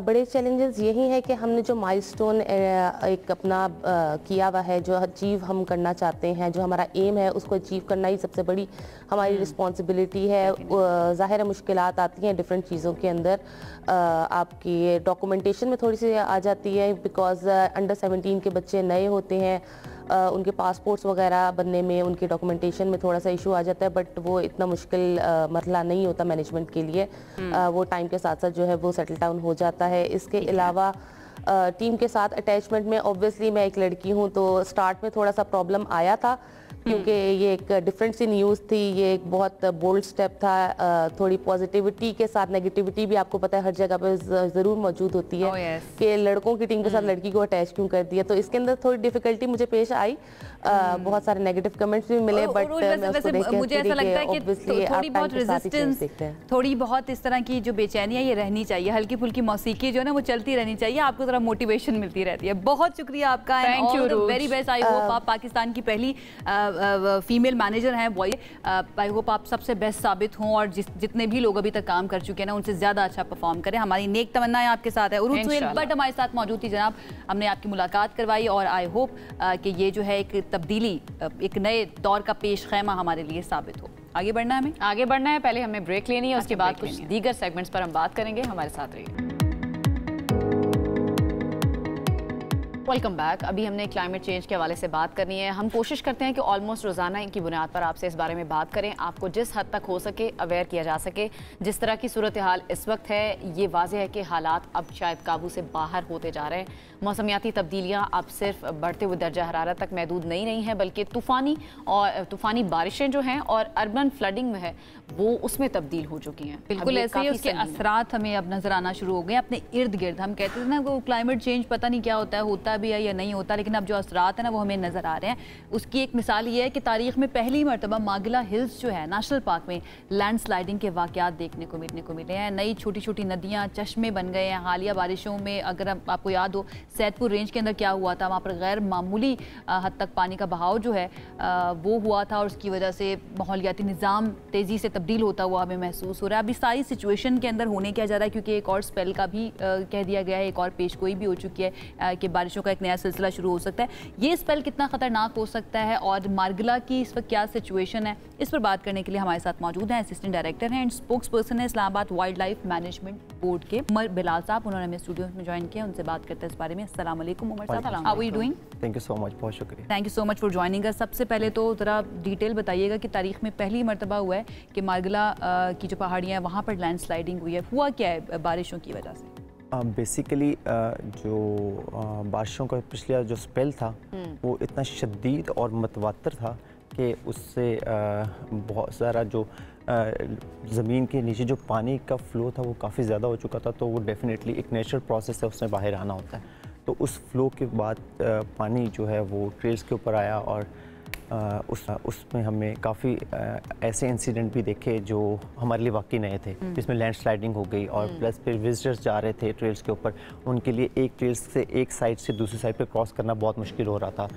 बड़े चैलेंजेस यही है कि हमने जो माइलस्टोन एक अपना किया हुआ है, जो अचीव हम करना चाहते हैं, जो हमारा एम है, उसको अचीव करना ही सबसे बड़ी हमारी रिस्पॉन्सिबिलिटी है। ज़ाहिर है मुश्किलात आती हैं डिफरेंट चीज़ों के अंदर, आपकी डॉक्यूमेंटेशन में थोड़ी सी आ जाती है बिकॉज अंडर 17 के बच्चे नए होते हैं, उनके पासपोर्ट्स वगैरह बनने में, उनके डॉक्यूमेंटेशन में थोड़ा सा इशू आ जाता है, बट वो इतना मुश्किल मसला नहीं होता मैनेजमेंट के लिए। वो टाइम के साथ साथ जो है वो सेटल डाउन हो जाता है। इसके अलावा टीम के साथ अटैचमेंट में ऑब्वियसली मैं एक लड़की हूँ, तो स्टार्ट में थोड़ा सा प्रॉब्लम आया था क्योंकि ये एक डिफरेंट सी न्यूज़ थी, ये एक बहुत बोल्ड स्टेप था। थोड़ी पॉजिटिविटी के साथ नेगेटिविटी भी आपको पता है हर जगह पे ज़रूर मौजूद होती है कि लड़कों की टीम के साथ लड़की को अटैच क्यों कर दिया, तो इसके अंदर थोड़ी डिफिकल्टी मुझे पेश आई। बहुत सारे नेगेटिव कमेंट्स भी मिले, बट मुझे ऐसा लगता है कि थोड़ी बहुत रेजिस्टेंस, थोड़ी बहुत इस तरह की जो बेचैनी है ये रहनी चाहिए, हल्की फुल्की मौसीकी जो है ना वो चलती रहनी चाहिए, आपको थोड़ा मोटिवेशन मिलती रहती है। बहुत शुक्रिया आपका, thank you, very best. I hope आप पाकिस्तान की पहली फीमेल मैनेजर हैं, बॉय। आई होप आप सबसे बेस्ट साबित हों और जितने भी लोग अभी तक काम कर चुके हैं ना उनसे ज़्यादा अच्छा परफॉर्म करें। हमारी नेक तमन्नाएं आपके साथ है। उरुज सुहेल बट हमारे साथ मौजूद थी जनाब, हमने आपकी मुलाकात करवाई और आई होप कि ये जो है एक तब्दीली, एक नए दौर का पेश खैमा हमारे लिए साबित हो। आगे बढ़ना है, हमें आगे बढ़ना है, पहले हमें ब्रेक लेनी है, उसके बाद कुछ दीगर सेगमेंट्स पर हम बात करेंगे। हमारे साथ रहिए। Welcome back. अभी हमने क्लाइमेट चेंज के हवाले से बात करनी है। हम कोशिश करते हैं कि ऑलमोस्ट रोज़ाना की बुनियाद पर आपसे इस बारे में बात करें, आपको जिस हद तक हो सके अवेयर किया जा सके। जिस तरह की सूरत हाल इस वक्त है, ये वाज़ेह है कि हालात अब शायद काबू से बाहर होते जा रहे हैं। मौसमियाती तब्दीलियाँ अब सिर्फ बढ़ते हुए दर्जा हरारत तक महदूद नहीं रही हैं, बल्कि तूफ़ानी बारिशें जो हैं और अर्बन फ्लडिंग में है वो उसमें तब्दील हो चुकी हैं। बिल्कुल ऐसे ही उसके असरात हमें अब नजर आना शुरू हो गए अपने इर्द गिर्द। हम कहते थे ना वो क्लाइमेट चेंज पता नहीं क्या होता है भी है या नहीं होता, लेकिन अब जो असरात है ना वो हमें नज़र आ रहे हैं। उसकी एक मिसाल ये है कि तारीख में पहली मरतबा मागिला हिल्स जो है नेशनल पार्क में लैंड स्लाइडिंग के वाक़यात देखने को मिले हैं। नई छोटी छोटी नदियाँ, चश्मे बन गए हैं। हालिया बारिशों में अगर आपको याद हो सैदपुर रेंज के अंदर क्या हुआ था, वहाँ पर गैर मामूली हद तक पानी का बहाव जो है वो हुआ था और उसकी वजह से माहौलियाती निज़ाम तेज़ी से तब्दील होता हुआ हमें महसूस हो रहा है। अभी सारी सिचुएशन के अंदर होने क्या जा रहा है, क्योंकि एक और स्पेल का भी कह दिया गया है, एक और पेशगोई भी हो चुकी है कि बारिशों का एक नया सिलसिला शुरू हो सकता है। ये स्पेल कितना ख़तरनाक हो सकता है और मार्गला की इस वक्त क्या सिचुएशन है, इस पर बात करने के लिए हमारे साथ मौजूद हैं असिस्टेंट डायरेक्टर हैं एंड स्पोक्स पर्सन है Islamabad wild life management board के उमर बिलाल साहब। उन्होंने हमें स्टूडियो में ज्वाइन किया, उनसे बात करते हैं इस बारे में। अस्सलाम वालेकुम उमर साहब, how are you doing? Thank you so much, बहुत शुक्रिया। Thank you so much for joining us. सबसे पहले तो ज़रा डिटेल बताइएगा कि तारीख में पहली मरतबा हुआ है कि मार्गला की जो पहाड़ियाँ हैं वहाँ पर लैंड स्लाइडिंग हुई है, हुआ क्या है बारिशों की वजह से? बेसिकली जो बारिशों का पिछला जो स्पेल था वो इतना शदीद और मतवातर था कि उससे बहुत सारा जो ज़मीन के नीचे जो पानी का फ़्लो था वो काफ़ी ज़्यादा हो चुका था। तो वो डेफिनेटली एक नेचुरल प्रोसेस है, उसमें बाहर आना होता है। तो उस फ़्लो के बाद पानी जो है वो ट्रेल्स के ऊपर आया और उसमें हमें काफ़ी ऐसे इंसिडेंट भी देखे जो हमारे लिए वाकई नए थे, जिसमें लैंड स्लाइडिंग हो गई और प्लस फिर विजिटर्स जा रहे थे ट्रेल्स के ऊपर, उनके लिए एक ट्रेल्स से एक साइड से दूसरी साइड पे क्रॉस करना बहुत मुश्किल हो रहा था।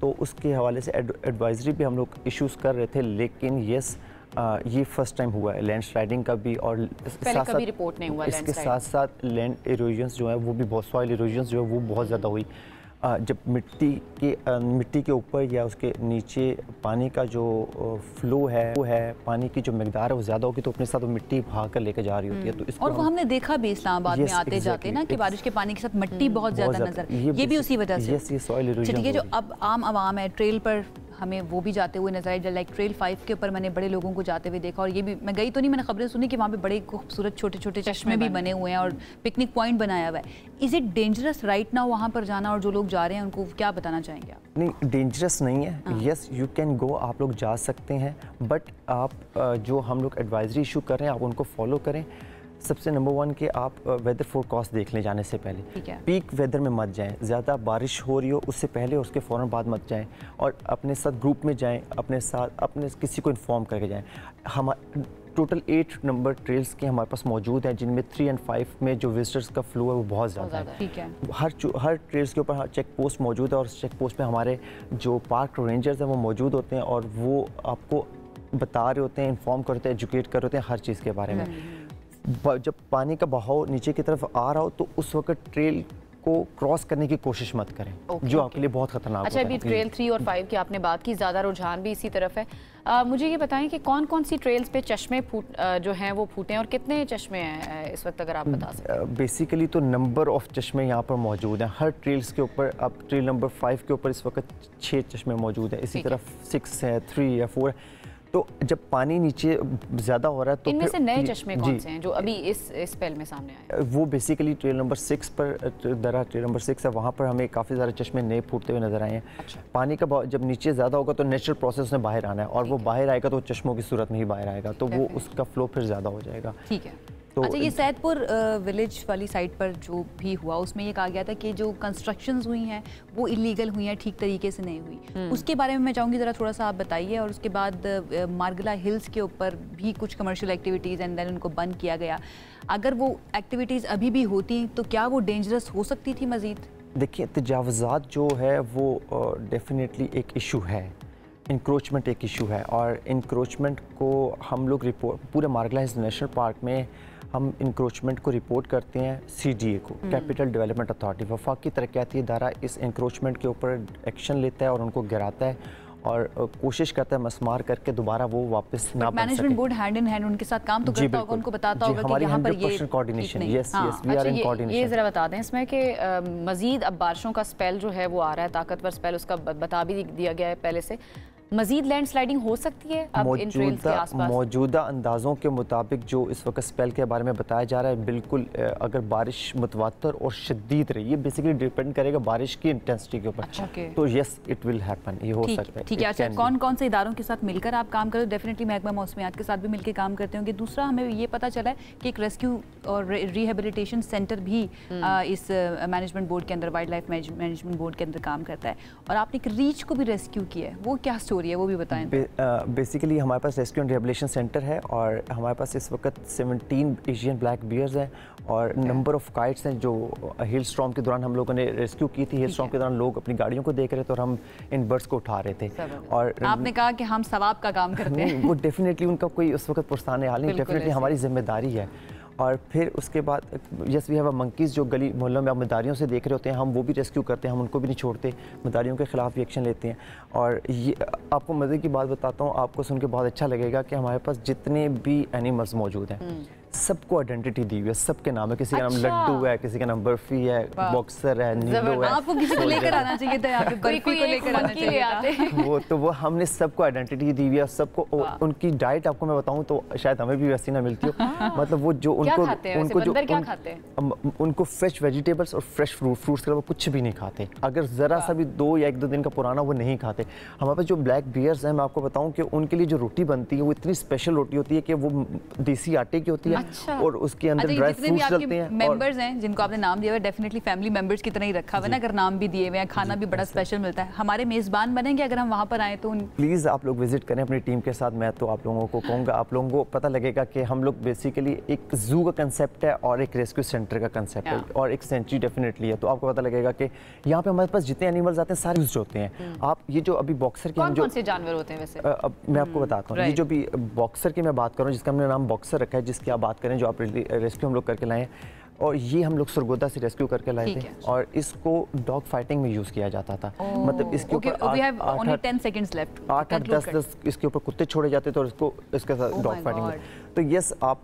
तो उसके हवाले से एडवाइजरी भी हम लोग इश्यूज़ कर रहे थे, लेकिन यस ये फर्स्ट टाइम हुआ है लैंड स्लाइडिंग का भी। और पहले कभी रिपोर्ट नहीं हुआ इसके साथ साथ लैंड इरोजन्स जो है वो भी बहुत, सॉइल इरोजन्स जो है वो बहुत ज़्यादा हुई। जब मिट्टी के ऊपर या उसके नीचे पानी का जो फ्लो है वो है, पानी की जो मकदार है वो ज़्यादा होगी तो अपने साथ वो मिट्टी भाग कर लेकर जा रही होती है। तो इसको और वो हमने देखा भी इस्लामाबाद में आते जाते ना कि बारिश के पानी के साथ मिट्टी बहुत ज़्यादा नजर, ये भी उसी वजह से। ये सॉइल इरोजन। ठीक है, जो अब आम आवाम है ट्रेल पर हमें वो भी जाते हुए नजर आए, लाइक ट्रेल 5 के ऊपर मैंने बड़े लोगों को जाते हुए देखा। और ये भी मैं गई तो नहीं, मैंने खबरें सुनी कि वहाँ पे बड़े खूबसूरत छोटे छोटे चश्मे भी बने हुए हैं और पिकनिक पॉइंट बनाया हुआ है। Is it dangerous right now वहाँ पर जाना, और जो लोग जा रहे हैं उनको क्या बताना चाहेंगे आप? नहीं, डेंजरस नहीं है। यस यू कैन गो, आप लोग जा सकते हैं, बट आप जो हम लोग एडवाइजरी इशू कर रहे हैं आप उनको फॉलो करें। सबसे नंबर 1 कि आप वेदर फोरकास्ट देख लें जाने से पहले। ठीक है। पीक वेदर में मत जाएं, ज़्यादा बारिश हो रही हो उससे पहले और उसके फ़ौरन बाद मत जाएं, और अपने साथ ग्रुप में जाएं, अपने साथ अपने किसी को इन्फॉर्म करके जाएं। हम टोटल 8 नंबर ट्रेल्स के हमारे पास मौजूद हैं, जिनमें 3 और 5 में जो विजिटर्स का फ्लो है वो बहुत ज़्यादा है। ठीक है। हर ट्रेल्स के ऊपर चेक पोस्ट मौजूद है और उस चेक पोस्ट पे हमारे जो पार्क रेंजर्स हैं वो मौजूद होते हैं और वो आपको बता रहे होते हैं, इन्फॉर्म करते हैं, एजुकेट कर रहे होते हैं हर चीज़ के बारे में। जब पानी का बहाव नीचे की तरफ आ रहा हो तो उस वक्त ट्रेल को क्रॉस करने की कोशिश मत करें, जो आपके लिए बहुत खतरनाक होता है। अच्छा, अभी ट्रेल 3 और 5 की आपने बात की, ज़्यादा रुझान भी इसी तरफ है। मुझे ये बताएं कि कौन कौन सी ट्रेल्स पे चश्मे जो हैं वो फूटे हैं और कितने चश्मे हैं इस वक्त, अगर आप बता सकें। बेसिकली तो नंबर ऑफ चश्मे यहाँ पर मौजूद हैं हर ट्रेल्स के ऊपर। अब ट्रेल नंबर 5 के ऊपर इस वक्त 6 चश्मे मौजूद हैं, इसी तरफ 6 है, 3 या 4। तो जब पानी नीचे ज़्यादा हो रहा है तो इनमें से नए चश्मे कौन से हैं जो अभी इस स्पेल में सामने आए? वो बेसिकली ट्रेल नंबर 6 पर, ट्रेल नंबर 6 है, वहाँ पर हमें काफ़ी ज़्यादा चश्मे नए फूटते हुए नजर आए हैं। अच्छा। पानी का जब नीचे ज़्यादा होगा तो नेचुरल प्रोसेस में बाहर आना है, और वो बाहर आएगा तो चश्मों की सूरत में ही बाहर आएगा, तो वो उसका फ्लो फिर ज़्यादा हो जाएगा। ठीक है। तो अच्छा, ये सैदपुर विलेज वाली साइड पर जो भी हुआ उसमें ये कहा गया था कि जो कंस्ट्रक्शंस हुई हैं वो इलीगल हुई हैं, ठीक तरीके से नहीं हुई। उसके बारे में मैं चाहूँगी ज़रा थोड़ा सा आप बताइए। और उसके बाद मार्गला हिल्स के ऊपर भी कुछ कमर्शियल एक्टिविटीज़ एंड देन उनको बंद किया गया। अगर वो एक्टिविटीज़ अभी भी होती तो क्या वो डेंजरस हो सकती थी मज़ीद? देखिए, तजावज़ात जो है वो डेफिनेटली एक इशू है, इंक्रोचमेंट एक इशू है, और इंक्रोचमेंट को हम लोग रिपोर्ट पूरे मार्गला हिल्स नेशनल पार्क में हम इंक्रोचमेंट को रिपोर्ट करते हैं CDA को, कैपिटल डेवलपमेंट अथॉरिटी। वफाकी तरक्याती इदारा इस इंक्रोचमेंट के ऊपर एक्शन लेता है और उनको गिराता है और कोशिश करता है मसमार करके दोबारा वो वापस ना बन सके। Management board hand in hand उनके साथ काम तो करता होगा, उनको बताता होगा कि यहाँ पर ये कोऑर्डिनेशन। यस यस, वी अच्छा, आर इन कोऑर्डिनेशन। ये ज़रा बता दें इसमें कि मज़ीद अब बारिशों का स्पेल जो है वो आ रहा है, ताकतवर स्पेल, उसका बता भी दिया गया है पहले से। मजीद लैंडस्लाइडिंग हो सकती है अब इन ट्रेल्स के आसपास? मौजूदा अंदाज़ों के मुताबिक जो इस वक्त स्पेल के बारे में बताया जा रहा है, बिल्कुल अगर बारिश मुतवातर और शदीद रही, ये बेसिकली डिपेंड करेगा बारिश की इंटेंसिटी के ऊपर। तो यस, इट विल हैपन, ये हो सकता है। ठीक है। अच्छा, कौन कौन से इदारों के साथ मिलकर आप काम करो? डेफिनेटली महकमा मौसमियात के साथ भी मिलकर काम करते होंगे। दूसरा, हमें ये पता चला है कि एक रेस्क्यू और रिहेबिलिटेशन सेंटर भी इस मैनेजमेंट बोर्ड के अंदर, वाइल्ड लाइफ मैनेजमेंट बोर्ड के अंदर काम करता है, और आपने एक रीच को भी रेस्क्यू किया है, वो क्या स्टोरी है, वो भी बताएं। बेसिकली हमारे पास रेस्क्यू एंड रिहेबिलिटेशन सेंटर है और हमारे पास इस वक्त 17 एशियन ब्लैक बियर्स हैं और नंबर ऑफ काइट्स हैं जो हिल स्टॉर्म के दौरान हम लोगों ने रेस्क्यू की थी। हिल स्टॉर्म के दौरान लोग अपनी गाड़ियों को देख रहे थे और हम इन बर्ड्स को उठा रहे थे। और आपने कहा कि हम सवाब का काम करते हैं। वो डेफिनेटली उनका कोई उस वक्त पुरस्ताने हाल नहीं, डेफिनेटली हमारी जिम्मेदारी है। और फिर उसके बाद yes we have a monkeys जो गली मोहल्लों में आप मदारियों से देख रहे होते हैं, हम वो भी रेस्क्यू करते हैं, हम उनको भी नहीं छोड़ते, मदारियों के ख़िलाफ़ भी एक्शन लेते हैं। और ये आपको मज़े की बात बताता हूँ, आपको सुन के बहुत अच्छा लगेगा कि हमारे पास जितने भी एनिमल्स मौजूद हैं सबको आइडेंटिटी दी हुई है, सबके नाम है। किसी का नाम लड्डू है, किसी का नाम बर्फी है, बॉक्सर है, नीलो है। आपको किसी को लेकर आना चाहिए था, यहाँ पे बर्फी को लेकर आना चाहिए था। वो हमने सबको आइडेंटिटी दी हुई है, सबको उनकी डाइट आपको मैं बताऊं तो शायद हमें भी वैसी ना मिलती हो। मतलब वो जो उनको फ्रेश वेजिटेबल्स और फ्रेश फ्रूट्स के अलावा कुछ भी नहीं खाते। अगर ज़रा सा भी 2 या 1-2 दिन का पुराना वो नहीं खाते। हमारे पास जो ब्लैक बियर्स हैं, मैं आपको बताऊं कि उनके लिए जो रोटी बनती है वो इतनी स्पेशल रोटी होती है कि वो देसी आटे की होती है। और उसके अंदर ड्राई फ्रूट्स डलते हैं। मेंबर्स हैं जिनको आपने नाम दिया हुआ है, डेफिनेटली फैमिली मेंबर्स की तरह ही रखा हुआ है ना, अगर नाम भी दिए हुए हैं, खाना भी बड़ा स्पेशल मिलता है। हमारे मेज़बान बनेंगे अगर हम वहाँ पर आए तो? प्लीज़ आप लोग विजिट करें अपनी टीम के साथ। मैं तो आप लोगों को कहूँगा, आप लोगों को पता लगेगा कि हम लोग बेसिकली एक जू का कंसेप्ट है और एक रेस्क्यू सेंटर का कंसेप्ट है और एक सेंचुरी डेफिनेटली है। तो आपको पता लगेगा कि यहाँ पे हमारे पास जितने एनिमल्स आते हैं सारे यूज होते हैं। आप ये जो अभी बॉक्सर के कौन से जानवर होते हैं वैसे? अब मैं आपको बताता हूँ। ये जो भी बॉक्सर की मैं बात कर रहा हूँ, जिसका हमने नाम बॉक्सर रखा है, जिसकी आप बात करें, जो आप रेस्क्यू हम लोग करके लाए, और ये हम लोग सरगोदा से रेस्क्यू करके लाए थे और इसको डॉग फाइटिंग में यूज किया जाता था। मतलब इसके ऊपर 10 सेकंड्स लेफ्ट, 8-10 इसके ऊपर कुत्ते छोड़े जाते थे और इसको इसके साथ डॉग फाइटिंग में। तो यस, आप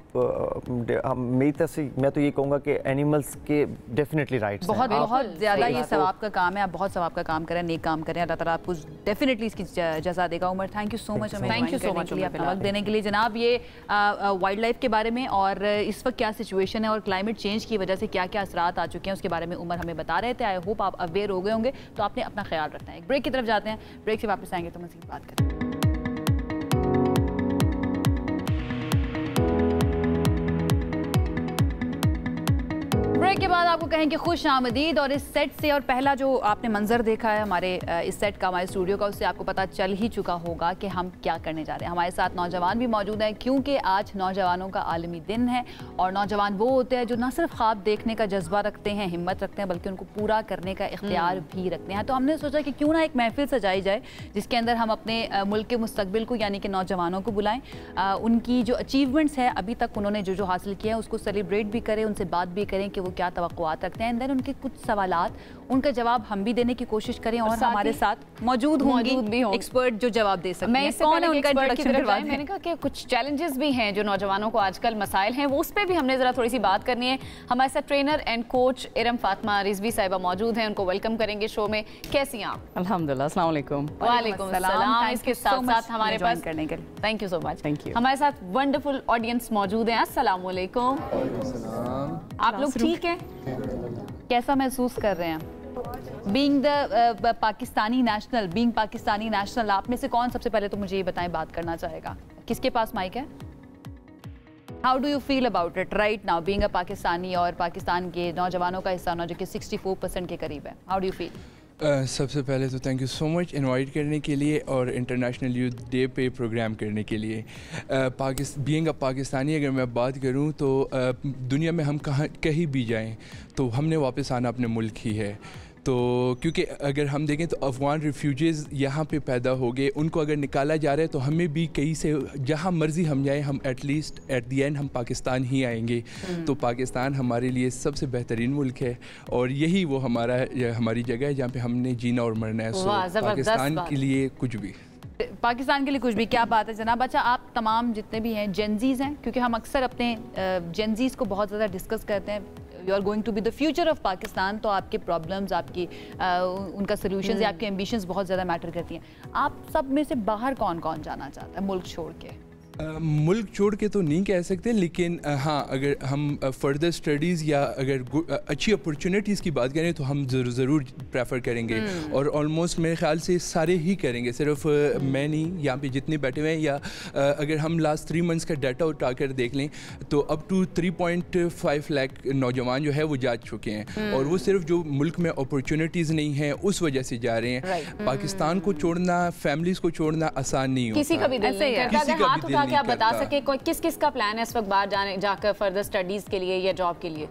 मेरी तरफ से मैं तो ये कहूँगा कि एनिमल्स के डेफिनेटली राइट्स हैं। बहुत ज़्यादा ये सवाब का काम है, आप बहुत सवाब का काम करें, नेक काम करें, अल्लाह ताला आपको डेफिनेटली इसकी जज़ा देगा। Umar, thank you so much हमें थैंक यू सो मच अपना वक्त देने के लिए। जनाब, ये वाइल्ड लाइफ के बारे में और इस वक्त क्या सिचुएशन है और क्लाइमेट चेंज की वजह से क्या क्या असरात आ चुके हैं उसके बारे में उमर हमें बता रहे थे। आई होप आप अवेयर हो गए होंगे, तो आपने अपना ख्याल रखना है। एक ब्रेक की तरफ जाते हैं, ब्रेक से वापस आएंगे तो मज़ीद बात करें। ब्रेक के बाद आपको कहें कि खुश आमदीद। और इस सेट से, और पहला जो आपने मंजर देखा है हमारे इस सेट का, हमारे स्टूडियो का, उससे आपको पता चल ही चुका होगा कि हम क्या करने जा रहे हैं। हमारे साथ नौजवान भी मौजूद हैं क्योंकि आज नौजवानों का आलमी दिन है। और नौजवान वो होते हैं जो ना सिर्फ ख्वाब देखने का जज्बा रखते हैं, हिम्मत रखते हैं, बल्कि उनको पूरा करने का इख्तियार भी रखते हैं। तो हमने सोचा कि क्यों ना एक महफिल सजाई जाए जिसके अंदर हम अपने मुल्क के मुस्तकबिल को, यानी कि नौजवानों को बुलाएं, उनकी जो अचीवमेंट्स है अभी तक उन्होंने जो हासिल किया है उसको सेलिब्रेट भी करें, उनसे बात भी करें कि वो क्या तवक्कुआत रखते हैं। देन उनके कुछ सवालात, उनका जवाब हम भी देने की कोशिश करें और हमारे साथ मौजूद होंगी एक्सपर्ट जो जवाब दे सकते हैं। कौन है उनका इंट्रोडक्शन करवाएं। मैंने कहा कि कुछ चैलेंजेस भी हैं जो नौजवानों को आजकल मसाइल हैं, वो उस पर भी हमने ज़रा थोड़ी सी बात करनी है। हमारे साथ trainer and coach Iram Fatima Rizvi साहिबा मौजूद हैं, उनको वेलकम करेंगे शो में। कैसी हैं आप? अल्हम्दुलिल्लाह, अस्सलाम वालेकुम। वालेकुम अस्सलाम। इसके साथ साथ हमारे पास करने के लिए thank you so much. Thank you. हमारे साथ वंडरफुल ऑडियंस मौजूद हैं। अस्सलाम वालेकुम। आप लोग ठीक हैं? कैसा महसूस कर रहे हैं बीइंग द पाकिस्तानी नेशनल? आप में से कौन सबसे पहले तो मुझे ये बताएं, बात करना चाहेगा? किसके पास माइक है? How do you feel about it right now being a Pakistani और पाकिस्तान के नौजवानों का हिस्सा होना जो कि 64% के करीब है? How do you feel? सबसे पहले तो thank you so much invite करने के लिए और इंटरनेशनल यूथ डे पे प्रोग्राम करने के लिए। बीइंग अ पाकिस्तानी अगर मैं बात करूं तो दुनिया में हम कहीं भी जाएं तो हमने वापस आना अपने मुल्क ही है। तो क्योंकि अगर हम देखें तो अफगान रिफ्यूजीज़ यहाँ पे पैदा हो गए, उनको अगर निकाला जा रहा है तो हमें भी कहीं से जहाँ मर्ज़ी हम जाएं, हम एटलीस्ट एट दी एंड हम पाकिस्तान ही आएंगे। तो पाकिस्तान हमारे लिए सबसे बेहतरीन मुल्क है और यही वो हमारी जगह है जहाँ पे हमने जीना और मरना है। सो पाकिस्तान के लिए कुछ भी, पाकिस्तान के लिए कुछ भी। क्या बात है जनाब। अच्छा, आप तमाम जितने भी हैं जेनजीज हैं, क्योंकि हम अक्सर अपने जेनजीज को बहुत ज़्यादा डिस्कस करते हैं। You are going to be the future of Pakistan, तो आपके प्रॉब्लम्स, आपकी उनका सोल्यूशंस या आपके एम्बिशंस बहुत ज़्यादा मैटर करती हैं। आप सब में से बाहर कौन कौन जाना चाहता है मुल्क छोड़ के? मुल्क छोड़ के तो नहीं कह सकते, लेकिन हाँ, अगर हम फर्दर स्टडीज़ या अगर अच्छी अपॉर्चुनिटीज़ की बात करें तो हम ज़रूर प्रेफर करेंगे, और ऑलमोस्ट मेरे ख्याल से सारे ही करेंगे, सिर्फ मैं नहीं, यहाँ पे जितने बैठे हुए हैं। या अगर हम लास्ट 3 मंथ्स का डाटा उठाकर देख लें तो अप टू 3.5 लाख नौजवान जो है वो जा चुके हैं, और वो सिर्फ जो मुल्क में अपॉर्चुनिटीज़ नहीं हैं उस वजह से जा रहे हैं। पाकिस्तान को छोड़ना, फैमिलीज़ को छोड़ना आसान नहीं होता, किसी का भी दिल नहीं करता। क्या आप बता सके किस किस का प्लान है इस वक्त बाहर जाकर फर्दर स्टडीज के लिए या जॉब के लिए?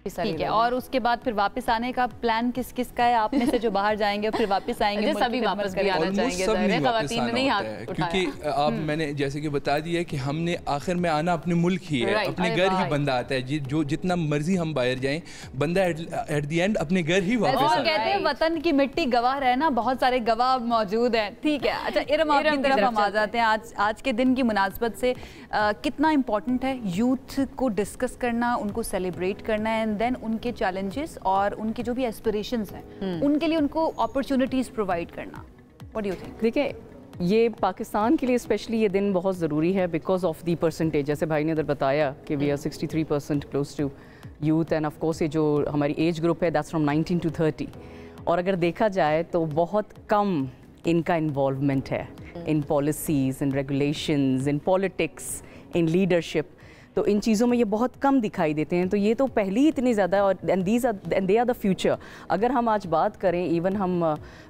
ठीक है, और उसके बाद फिर वापस आने का प्लान किस किस का है आप में से जो बाहर जाएंगे और फिर वापस आएंगे? सभी वापस भी आना चाहेंगे, ख़वातीन ने नहीं हाथ उठाया, क्योंकि आप मैंने जैसे कि बता दिया कि हमने आखिर में आना अपने मुल्क ही है, अपने घर ही बंदा आता है। जो जितना मर्जी हम बाहर जाएं, बंदा एट द एंड अपने घर ही वापस आता है। कहते हैं वतन की मिट्टी गवाह रहना, बहुत सारे गवाह मौजूद हैं। ठीक है, अच्छा इरम आपकी तरफ हम आ जाते हैं। आज के दिन की मुनासबत से कितना इम्पोर्टेंट है यूथ को डिस्कस करना, उनको सेलिब्रेट करना, एंड देन उनके चैलेंजेस और उनके जो भी एस्पिरेशंस हैं उनके लिए उनको अपॉर्चुनिटीज़ प्रोवाइड करना। What do you think? देखिए, ये पाकिस्तान के लिए स्पेशली ये दिन बहुत ज़रूरी है बिकॉज ऑफ दी परसेंटेज। जैसे भाई ने इधर बताया कि we are 63% close to youth, and of course ये जो हमारी एज ग्रुप है दैट्स फ्रॉम 19 to 30, और अगर देखा जाए तो बहुत कम इनका इन्वॉल्वमेंट है in policies, in regulations, in politics, in leadership. तो इन चीज़ों में ये बहुत कम दिखाई देते हैं। तो ये तो पहले ही इतनी ज़्यादा, और and they are the future. अगर हम आज बात करें, इवन हम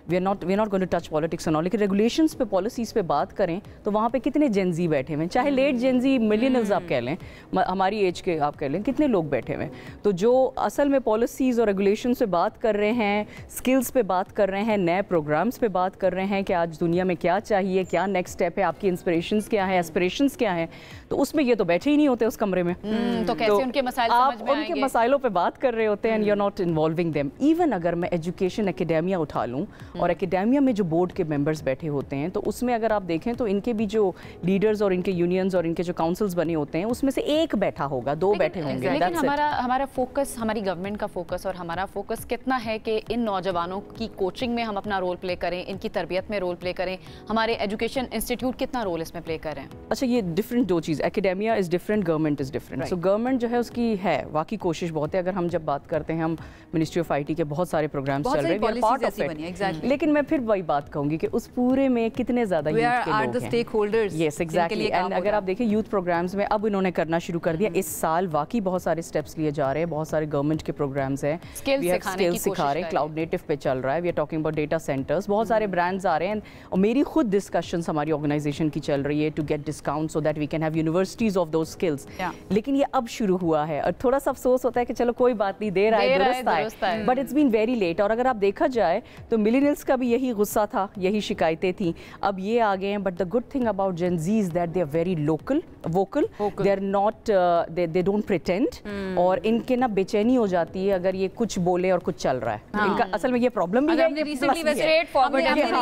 we are not going to touch politics and all, लेकिन रेगुलेशंस पे, पॉलिसीज़ पे बात करें तो वहाँ पे कितने जेनजी बैठे हुए हैं, चाहे लेट जेनजी, मिलियनर्स आप कह लें, हमारी एज के आप कह लें, कितने लोग बैठे हुए हैं। तो जो असल में पॉलिसीज़ और रेगुलेशन पे बात कर रहे हैं, स्किल्स पे बात कर रहे हैं, नए प्रोग्राम्स पे बात कर रहे हैं कि आज दुनिया में क्या चाहिए, क्या नेक्स्ट स्टेप है, आपकी इंस्पिरेशंस क्या है, एस्पिरेशंस क्या हैं, तो उसमें ये तो बैठे ही नहीं होते उस कमरे में। तो कैसे उनके मसाइल समझ में आएंगे? उनके मसाइलों पे बात कर रहे होते हैं and you are not involving them. Even अगर मैं एजुकेशन एकेडेमिया उठा लूँ, और एकेडेमिया में जो बोर्ड के मेंबर्स बैठे होते हैं, तो उसमें अगर आप देखें तो इनके भी जो लीडर्स और इनके यूनियंस और इनके जो काउंसिल्स बने होते हैं, उसमें से एक बैठा होगा, 2 बैठे होंगे। लेकिन हमारा फोकस, हमारी गवर्नमेंट का फोकस और हमारा फोकस कितना है कि इन नौजवानों की कोचिंग में हम अपना रोल प्ले करें, इनकी तरबियत में रोल प्ले करें, हमारे एजुकेशन इंस्टीट्यूट कितना रोल इसमें प्ले करें? अच्छा, ये different 2 cheese, academia is different, government is different. So government जो है उसकी है वाकई कोशिश बहुत है। अगर हम जब बात करते हैं, हम मिनिस्ट्री ऑफ IT के बहुत सारे प्रोग्राम्स चल रहे हैं, पार्ट ऑफ इट, लेकिन मैं फिर वही बात कहूँगी कि उस पूरे में कितने ज़्यादा यूथ के लोग हैं, stakeholders. Yes, exactly. And अगर आप देखें यूथ प्रोग्राम्स में अब इन्होंने करना शुरू कर दिया इस साल, वाकई बहुत सारे स्टेप्स लिए जा रहे हैं, बहुत सारे गवर्नमेंट के प्रोग्राम्स हैं, स्किल्स सिखा रहे हैं, क्लाउड नेटिव पे चल रहा है, we are talking about data centres, बहुत सारे ब्रांड्स आ रहे हैं। और मेरी खुद डिस्कशंस हमारी ऑर्गेनाइजेशन की चल रही है to get discount so that we can have universities of those skills. लेकिन ये अब शुरू हुआ है और थोड़ा सा अफसोस होता है कि चलो कोई बात नहीं, दे रहा है, दुरुस्त है, but it's been very late. और अगर आप देखा जाए तो मिलेनियल्स का भी यही गुस्सा था, यही शिकायतें थी, अब ये आ गए हैं। But the good thing about Gen Z is that they are very vocal, they are not, they don't pretend, और इनके ना बेचैनी हो जाती है अगर ये कुछ बोले और कुछ चल रहा है। हाँ। इनका असल में ये प्रॉब्लम भी है,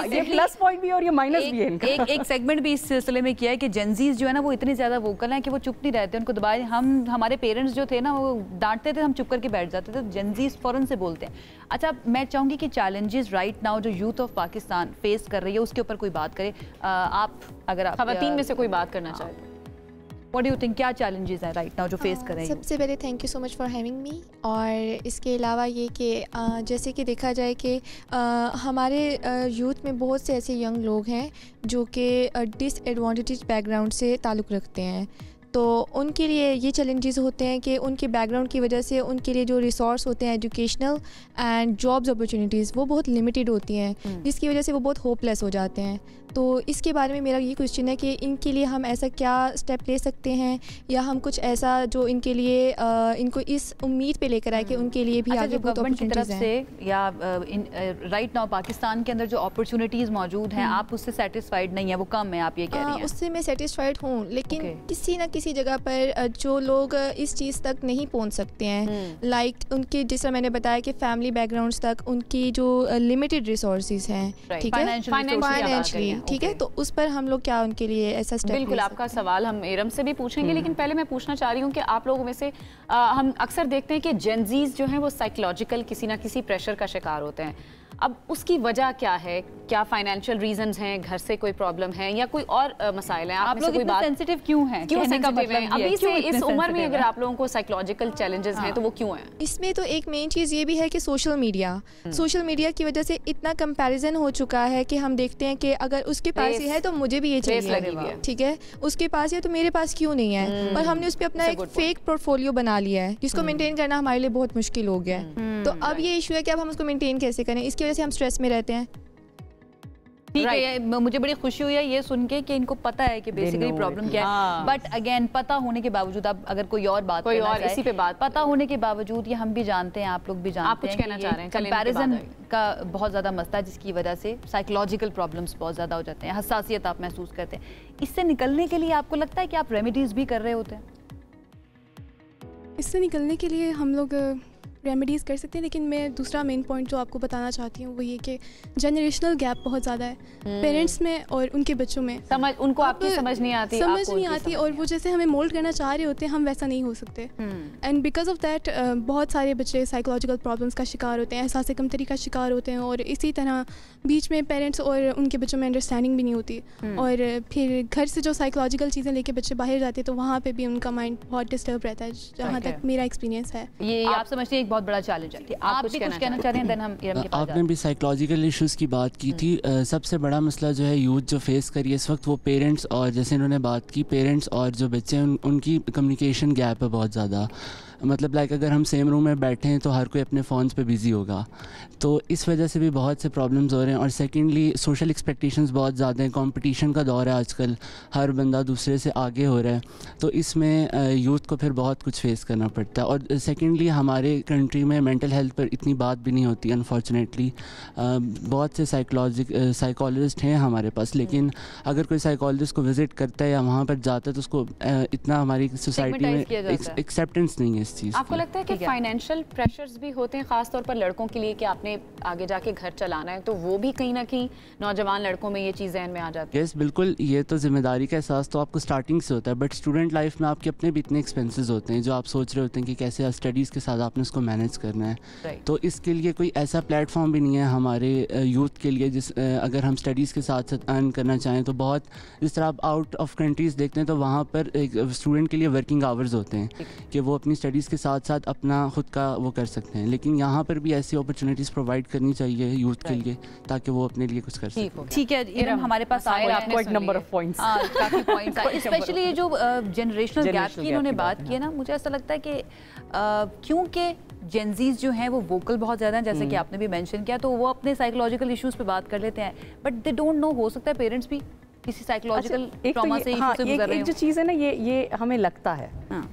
ये प्लस पॉइंट भी है और ये माइनस भी है इनका। एक सेगमेंट भी इस सिलसिले में किया है कि जेनजीज जो है ना वो इतनी ज़्यादा वोकल हैं कि वो चुप नहीं रहते, उनको दबाए। हमारे पेरेंट्स जो थे ना वो डांटते थे, हम चुप करके बैठ जाते थे, जेनजीज फ़ौरन से बोलते हैं। अच्छा, मैं चाहूँगी कि चैलेंजेस राइट नाउ जो यूथ ऑफ पाकिस्तान फेस कर रही है उसके ऊपर कोई बात करे। आप अगर आप ख़वातीन में से कोई बात करना चाहे, व्हाट डू यू थिंक, क्या चैलेंजेस हैं राइट नाउ जो फेस कर रहे हैं? सबसे पहले thank you so much for having me. और इसके अलावा ये कि जैसे कि देखा जाए कि हमारे यूथ में बहुत से ऐसे यंग लोग हैं जो कि डिसएडवांटेज बैकग्राउंड से ताल्लुक़ रखते हैं, तो उनके लिए ये चैलेंजेस होते हैं कि उनके बैकग्राउंड की वजह से उनके लिए जो रिसोर्स होते हैं एजुकेशनल एंड जॉब्स अपॉर्चुनिटीज़ वो बहुत लिमिटेड होती हैं, जिसकी वजह से वो बहुत होपलेस हो जाते हैं। तो इसके बारे में मेरा ये क्वेश्चन है कि इनके लिए हम ऐसा क्या स्टेप ले सकते हैं, या हम कुछ ऐसा जो इनके लिए इनको इस उम्मीद पे लेकर आए कि उनके लिए भी आगे बहुत अपॉर्चुनिटीज़ हैं। या राइट नाउ पाकिस्तान के अंदर जो अपॉर्चुनिटीज़ मौजूद हैं आप उससे सेटिस्फाइड नहीं है, वो कम है, आप ये कह रही हैं? उससे मैं सेटिस्फाइड हूँ, लेकिन किसी ना किसी ऐसी जगह पर जो लोग इस चीज़ तक नहीं पहुंच सकते हैं, लाइक उनके, जैसा मैंने बताया कि फैमिली बैकग्राउंड्स तक उनकी जो लिमिटेड रिसोर्सेज हैं, ठीक है, फाइनेंशियली, ठीक है, तो उस पर हम लोग क्या उनके लिए ऐसा स्टेप। बिल्कुल, आपका सवाल हम एरम से भी पूछेंगे, लेकिन पहले मैं पूछना चाह रही हूँ कि आप लोगों में से हम अक्सर देखते हैं कि जेनजीज जो हैं वो साइकोलॉजिकल किसी ना किसी प्रेशर का शिकार होते हैं। अब उसकी वजह क्या है? क्या फाइनेंशियल रीजंस हैं, घर से कोई प्रॉब्लम है या कोई और मसाइल हैं? आप लोग इतने सेंसिटिव क्यों हैं? क्यों सेंसिटिव हैं? अभी से इस उम्र में अगर आप लोगों को साइकोलॉजिकल चैलेंजेस हैं तो वो क्यों हैं? इसमें तो एक मेन चीज़ ये भी है कि सोशल मीडिया की वजह से इतना कंपैरिजन हो चुका है कि हम देखते हैं कि अगर उसके पास ये है तो मुझे भी ये चाहिए, ठीक है, उसके पास है तो मेरे पास क्यों नहीं है, और हमने उस पर अपना एक फेक पोर्टफोलियो बना लिया है जिसको मेंटेन करना हमारे लिए बहुत मुश्किल हो गया है। तो अब ये इशू है कि अब हम उसको मेंटेन कैसे करें, इसकी वजह से हम स्ट्रेस में रहते हैं। ठीक है, मुझे बड़ी खुशी हुई है ये सुन के कि इनको पता है कि बेसिकली प्रॉब्लम क्या है, बट अगेन पता होने के बावजूद, अब अगर कोई और बात इसी पे बात, पता होने के बावजूद, ये हम भी जानते हैं, आप लोग भी जानते हैं, आप कुछ कहना चाह रहे हैं, कंपैरिजन का बहुत ज़्यादा मसला है जिसकी वजह से साइकोलॉजिकल प्रॉब्लम्स बहुत ज़्यादा हो जाते हैं, हसासियत आप महसूस करते हैं। इससे निकलने के लिए आपको लगता है कि आप रेमेडीज़ भी कर रहे होते हैं? इससे निकलने के लिए हम लोग रेमेडीज़ कर सकते हैं, लेकिन मैं दूसरा मेन पॉइंट जो आपको बताना चाहती हूँ वो ये कि जनरेशनल गैप बहुत ज़्यादा है पेरेंट्स में और उनके बच्चों में। उनको आपकी समझ नहीं आती और वो जैसे हमें मोल्ड करना चाह रहे होते हैं, हम वैसा नहीं हो सकते, एंड बिकॉज ऑफ दैट बहुत सारे बच्चे साइकोलॉजिकल प्रॉब्लम्स का शिकार होते हैं, एहसास कमतरी का शिकार होते हैं, और इसी तरह बीच में पेरेंट्स और उनके बच्चों में अंडरस्टैंडिंग भी नहीं होती, और फिर घर से जो साइकोलॉजिकल चीज़ें लेके बच्चे बाहर जाते हैं तो वहाँ पर भी उनका माइंड बहुत डिस्टर्ब रहता है, जहाँ तक मेरा एक्सपीरियंस है। ये आप समझते हैं एक बहुत बड़ा चैलेंज है। आप भी कुछ कहना चाह रहे हैं, देन हम इरम के पास। आपने भी साइकोलॉजिकल इश्यूज़ की बात की थी। सबसे बड़ा मसला जो है यूथ जो फेस करिए इस वक्त, वो पेरेंट्स, और जैसे इन्होंने बात की पेरेंट्स और जो बच्चे हैं उनकी कम्युनिकेशन गैप है बहुत ज़्यादा। मतलब लाइक अगर हम सेम रूम में बैठे हैं तो हर कोई अपने फ़ोन्स पे बिज़ी होगा, तो इस वजह से भी बहुत से प्रॉब्लम्स हो रहे हैं। और सेकेंडली सोशल एक्सपेक्टेशंस बहुत ज़्यादा हैं, कंपटीशन का दौर है आजकल, हर बंदा दूसरे से आगे हो रहा है, तो इसमें यूथ को फिर बहुत कुछ फेस करना पड़ता है। और सेकेंडली हमारे कंट्री में मेंटल हेल्थ पर इतनी बात भी नहीं होती अनफॉर्चुनेटली। बहुत से साइकोलॉजिस्ट हैं हमारे पास, लेकिन अगर कोई साइकोलॉजिस्ट को विज़िट करता है या वहाँ पर जाता है तो उसको इतना हमारी सोसाइटी में एक्सेप्टेंस नहीं है। आपको लगता है कि फाइनेंशियल प्रेशर्स भी होते हैं खास तौर पर लड़कों के लिए कि आपने आगे जाके घर चलाना है, तो वो भी कहीं ना कहीं नौजवान लड़कों में ये चीज़ ज़हन में आ जाती है? यस, बिल्कुल, ये तो जिम्मेदारी का एहसास तो आपको स्टार्टिंग से होता है, बट स्टूडेंट लाइफ में आपके अपने भी इतने एक्सपेंसेस होते हैं जो आप सोच रहे होते हैं कि कैसे स्टडीज़ के साथ आपने उसको मैनेज करना है। तो इसके लिए कोई ऐसा प्लेटफॉर्म भी नहीं है हमारे यूथ के लिए जिस अगर हम स्टडीज़ के साथ साथ अर्न करना चाहें तो बहुत, जिस तरह आप आउट ऑफ कंट्रीज़ देखते हैं तो वहाँ पर एक स्टूडेंट के लिए वर्किंग आवर्स होते हैं कि वो अपनी स्टडीज़ के साथ साथ अपना खुद का वो कर सकते हैं, लेकिन यहाँ पर भी ऐसी अपॉर्चुनिटीज़ प्रोवाइड करनी चाहिए यूथ के लिए ताकि वो अपने लिए कुछ कर सकें। ठीक है, इरम हमारे पास नंबर ऑफ पॉइंट्स, काफी पॉइंट्स आए, स्पेशली ये जो जनरेशनल गैप की इन्होंने बात की है ना, मुझे ऐसा लगता है कि क्योंकि जेनजीज जो हैं वो वोकल बहुत ज़्यादा हैं, जैसे कि आपने भी मेंशन किया, तो वो अपने साइकोलॉजिकल इश्यूज़ पे बात कर लेते हैं, बट दे डोंट नो, हो सकता है पेरेंट्स भी किसी साइकोलॉजिकल ट्रॉमा से गुजर रहे हैं। एक जो चीज़ है ना, ये हमें लगता है,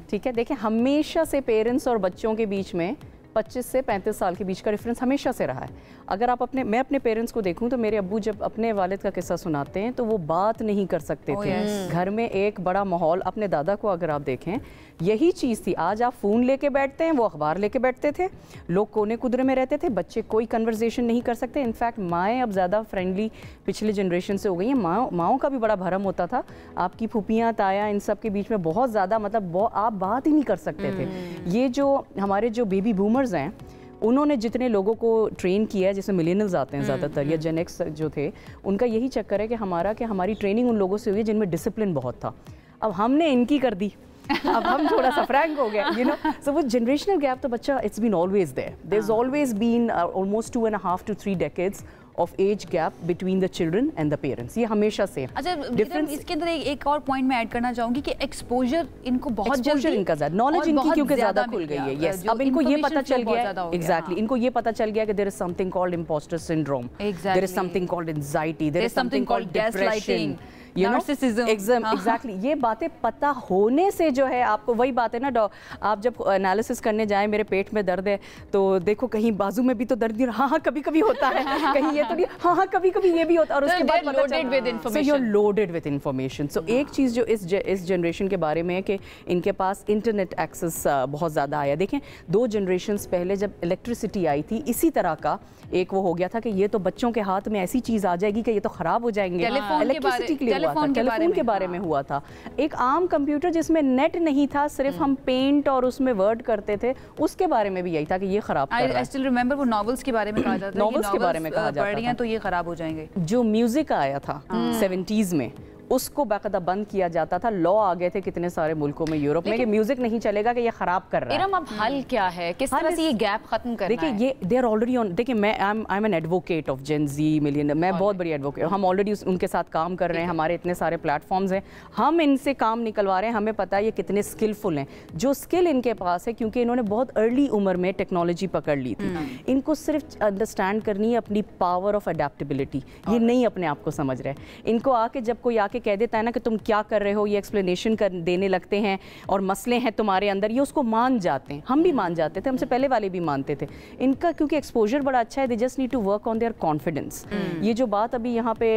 ठीक है, देखिए हमेशा से पेरेंट्स और बच्चों के बीच में 25 से 35 साल के बीच का डिफरेंस हमेशा से रहा है। अगर आप मैं अपने पेरेंट्स को देखूं तो मेरे अब्बू जब अपने वालिद का किस्सा सुनाते हैं तो वो बात नहीं कर सकते थे। घर में एक बड़ा माहौल, अपने दादा को अगर आप देखें यही चीज़ थी। आज आप फ़ोन लेके बैठते हैं, वो अखबार लेके बैठते थे, लोग कोने कुदरे में रहते थे, बच्चे कोई कन्वर्सेशन नहीं कर सकते। इनफैक्ट माएँ अब ज़्यादा फ्रेंडली पिछले जनरेशन से हो गई हैं। माँओं का भी बड़ा भरम होता था, आपकी फूफियाँ ताया इन सब के बीच में बहुत ज़्यादा, मतलब आप बात ही नहीं कर सकते थे। ये जो हमारे जो बेबी बूमर्स हैं उन्होंने जितने लोगों को ट्रेन किया है, जैसे मिलेनियल्स आते हैं ज़्यादातर या जेन एक्स जो थे, उनका यही चक्कर है कि हमारी ट्रेनिंग उन लोगों से हुई है जिनमें डिसिप्लिन बहुत था। अब हमने इनकी कर दी, अब हम थोड़ा सा फ्रैंक हो गए, यू नो। सो वो जनरेशनल गैप तो बच्चा, it's been always there is always been almost 2.5 to 3 decades of age gap between the children and the parents, ये हमेशा से। अच्छा, डिफरेंस इसके अंदर एक और पॉइंट मैं ऐड करना चाहूंगी कि एक्सपोजर इनको बहुत जल्दी, इनका ज़्यादा नॉलेज इनकी क्योंकि ज़्यादा खुल गई है। यस, अब इनको ये पता चल गया, एग्जैक्टली, इनको ये पता चल गया कि there is something called impostor syndrome, there is something called anxiety, there is something called depression. You know exactly ये बातें पता होने से जो है आपको वही बात है ना, आप जब एनालिसिस करने जाएं मेरे पेट में दर्द है तो देखो कहीं बाजू में भी तो दर्द नहीं, हाँ कभी कभी होता है, कहीं ये तो नहीं, हाँ कभी कभी ये भी होता है, और उसके बाद लोडेड विद इंफॉर्मेशन। सो एक चीज़ जो इस जनरेशन के बारे में है कि इनके पास इंटरनेट एक्सेस बहुत ज़्यादा आया। देखें 2 जनरेशन्स पहले जब इलेक्ट्रिसिटी आई थी इसी तरह का एक वो हो गया था कि ये तो बच्चों के हाथ में ऐसी चीज़ आ जाएगी कि ये तो ख़राब हो जाएंगे। इलेक्ट्रिसिटी के लिए टेलीफोन के बारे में हुआ था, एक आम कंप्यूटर जिसमें नेट नहीं था, सिर्फ हम पेंट और उसमें वर्ड करते थे, उसके बारे में भी यही था कि ये खराब कर रहा है। I still remember वो नॉवेल्स के बारे में कहा जाता है, नॉवेल्स के बारे में कहा जाता पढ़ रही हैं तो ये खराब हो जाएंगे। जो म्यूजिक आया था 70s में उसको बाकायदा बंद किया जाता था, लॉ आ गए थे कितने सारे मुल्कों में यूरोप में कि म्यूजिक नहीं चलेगा कि ये खराब कर रहा है। अब हल क्या है, किस तरह से ये गैप खत्म करना है? देखिए ये दे आर ऑलरेडी ऑन, देखिए मैं I am an advocate of Gen Z million, मैं बहुत बड़ी एडवोकेट, हम ऑलरेडी उनके साथ काम कर रहे हैं, हमारे इतने सारे प्लेटफॉर्म्स हैं, हम इनसे काम निकलवा रहे हैं, हमें पता है ये कितने स्किलफुल हैं। जो स्किल इनके पास है क्योंकि इन्होंने बहुत अर्ली उम्र में टेक्नोलॉजी पकड़ ली थी, इनको सिर्फ अंडरस्टैंड करनी है अपनी पावर ऑफ अडेप्टेबिलिटी, ये नहीं अपने आप को समझ रहे। इनको आके जब कोई आके कह देता है ना कि तुम क्या कर रहे हो, ये एक्सप्लेनेशन कर देने लगते हैं और मसले हैं तुम्हारे अंदर, ये उसको मान जाते हैं। हम भी मान जाते थे, हमसे पहले वाले भी मानते थे। इनका क्योंकि एक्सपोजर बड़ा अच्छा है, they just need to work on their confidence. ये जो बात अभी यहाँ पे